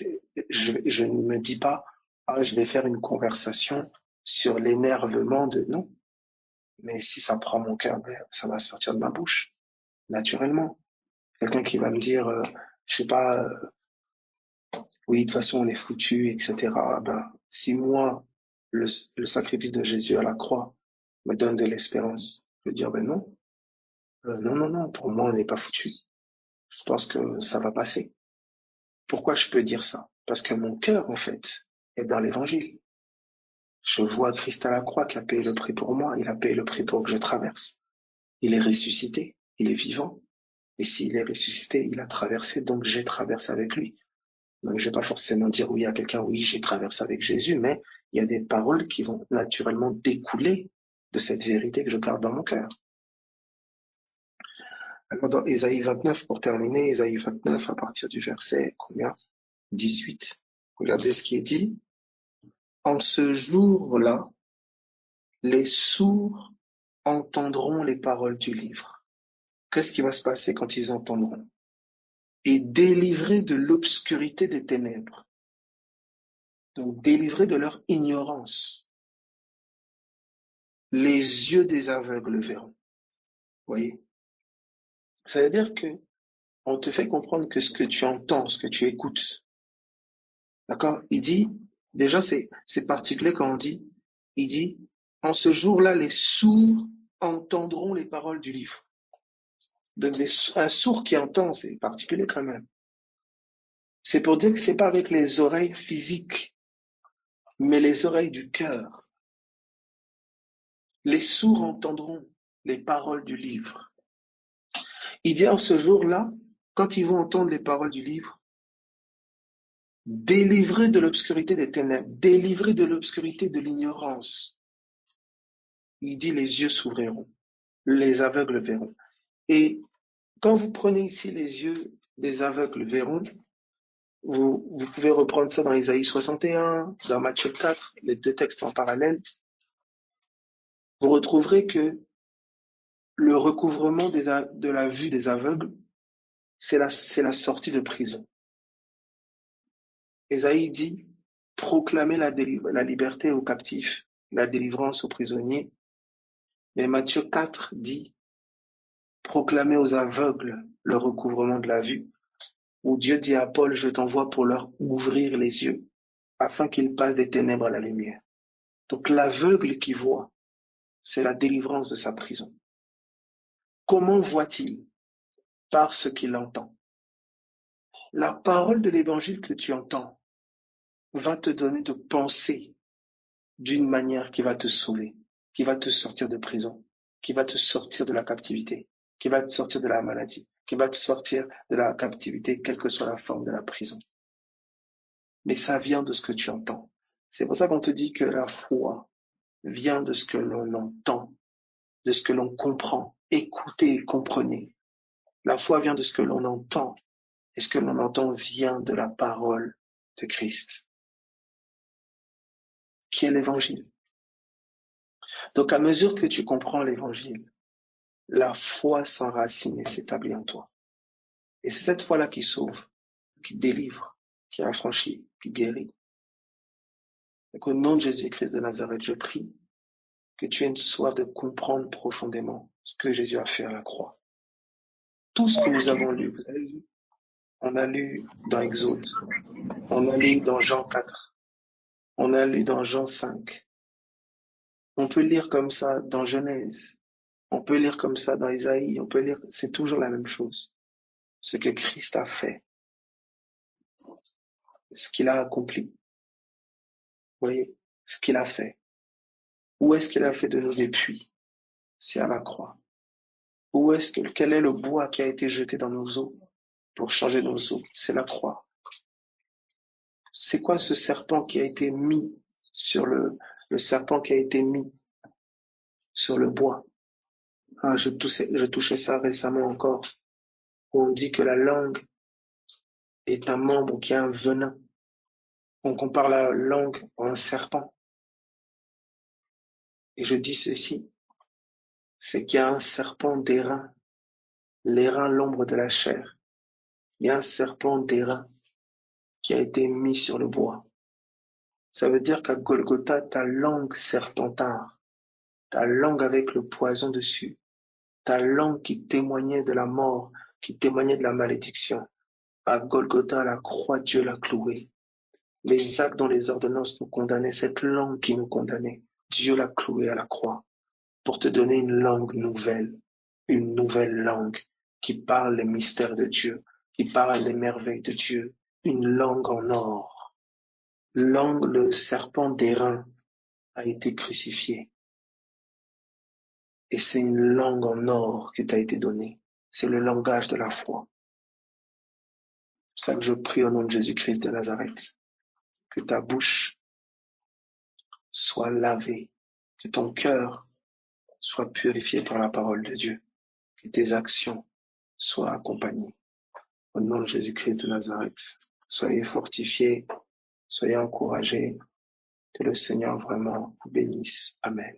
Je ne me dis pas, ah, je vais faire une conversation sur l'énervement non. Mais si ça prend mon cœur, ça va sortir de ma bouche, naturellement. Quelqu'un qui va me dire, je sais pas, oui, de toute façon, on est foutu, etc. Si moi, le sacrifice de Jésus à la croix me donne de l'espérance, je veux dire, non, non, non, non, pour moi, on n'est pas foutu. Je pense que ça va passer. Pourquoi je peux dire ça? Parce que mon cœur, en fait, est dans l'évangile. Je vois Christ à la croix qui a payé le prix pour moi. Il a payé le prix pour que je traverse. Il est ressuscité. Il est vivant. Et s'il est ressuscité, il a traversé, donc j'ai traversé avec lui. Donc je vais pas forcément dire oui à quelqu'un, oui, j'ai traversé avec Jésus, mais il y a des paroles qui vont naturellement découler de cette vérité que je garde dans mon cœur. Alors dans Ésaïe 29, pour terminer, Ésaïe 29 à partir du verset combien? 18. Regardez ce qui est dit. En ce jour-là, les sourds entendront les paroles du livre. Qu'est-ce qui va se passer quand ils entendront? Et délivrés de l'obscurité des ténèbres. Donc délivrés de leur ignorance. Les yeux des aveugles verront. Vous voyez? Ça veut dire que on te fait comprendre que ce que tu entends, ce que tu écoutes, d'accord? Il dit, déjà c'est particulier quand on dit, il dit, en ce jour-là, les sourds entendront les paroles du livre. Donc un sourd qui entend, c'est particulier quand même. C'est pour dire que c'est pas avec les oreilles physiques, mais les oreilles du cœur. Les sourds entendront les paroles du livre. Il dit en ce jour-là, quand ils vont entendre les paroles du livre, délivrés de l'obscurité des ténèbres, délivrés de l'obscurité de l'ignorance. Il dit les yeux s'ouvriront, les aveugles verront. Et quand vous prenez ici les yeux des aveugles verront, vous pouvez reprendre ça dans Isaïe 61, dans Matthieu 4, les deux textes en parallèle. Vous retrouverez que le recouvrement de la vue des aveugles, c'est la sortie de prison. Isaïe dit, proclamez la liberté aux captifs, la délivrance aux prisonniers. Mais Matthieu 4 dit, proclamez aux aveugles le recouvrement de la vue, où Dieu dit à Paul, je t'envoie pour leur ouvrir les yeux, afin qu'ils passent des ténèbres à la lumière. Donc l'aveugle qui voit, c'est la délivrance de sa prison. Comment voit-il? Par ce qu'il entend. La parole de l'évangile que tu entends va te donner de penser d'une manière qui va te sauver, qui va te sortir de prison, qui va te sortir de la captivité, qui va te sortir de la maladie, qui va te sortir de la captivité, quelle que soit la forme de la prison. Mais ça vient de ce que tu entends. C'est pour ça qu'on te dit que la foi vient de ce que l'on entend, de ce que l'on comprend. Écoutez et comprenez. La foi vient de ce que l'on entend. Et ce que l'on entend vient de la parole de Christ, qui est l'évangile. Donc à mesure que tu comprends l'évangile, la foi s'enracine et s'établit en toi. Et c'est cette foi-là qui sauve, qui délivre, qui affranchit, qui guérit. Donc au nom de Jésus-Christ de Nazareth, je prie que tu aies une soif de comprendre profondément ce que Jésus a fait à la croix. Tout ce que nous avons lu, vous avez vu, on a lu dans Exode, on a lu dans Jean 4, on a lu dans Jean 5. On peut lire comme ça dans Genèse, on peut lire comme ça dans Isaïe, on peut lire, c'est toujours la même chose. Ce que Christ a fait, ce qu'il a accompli. Vous voyez, ce qu'il a fait. Où est-ce qu'il a fait de nous des puits? C'est à la croix. Quel est le bois qui a été jeté dans nos eaux pour changer nos eaux? C'est la croix. C'est quoi ce serpent qui a été mis sur le serpent qui a été mis sur le bois? Je touchais ça récemment encore, où on dit que la langue est un membre qui a un venin. On compare la langue à un serpent. Et je dis ceci, c'est qu'il y a un serpent d'airain, l'airain l'ombre de la chair. Il y a un serpent d'airain qui a été mis sur le bois. Ça veut dire qu'à Golgotha, ta langue serpentard, ta langue avec le poison dessus, ta langue qui témoignait de la mort, qui témoignait de la malédiction. À Golgotha, à la croix, Dieu l'a cloué. Les actes dont les ordonnances nous condamnaient, cette langue qui nous condamnait, Dieu l'a cloué à la croix pour te donner une nouvelle langue qui parle les mystères de Dieu, qui parle les merveilles de Dieu, une langue en or. Langue, le serpent d'airain a été crucifié. Et c'est une langue en or qui t'a été donnée. C'est le langage de la foi. C'est ça que je prie au nom de Jésus-Christ de Nazareth. Que ta bouche soit lavée, que ton cœur soit purifié par la parole de Dieu, que tes actions soient accompagnées. Au nom de Jésus-Christ de Nazareth, soyez fortifiés, soyez encouragés, que le Seigneur vraiment vous bénisse. Amen.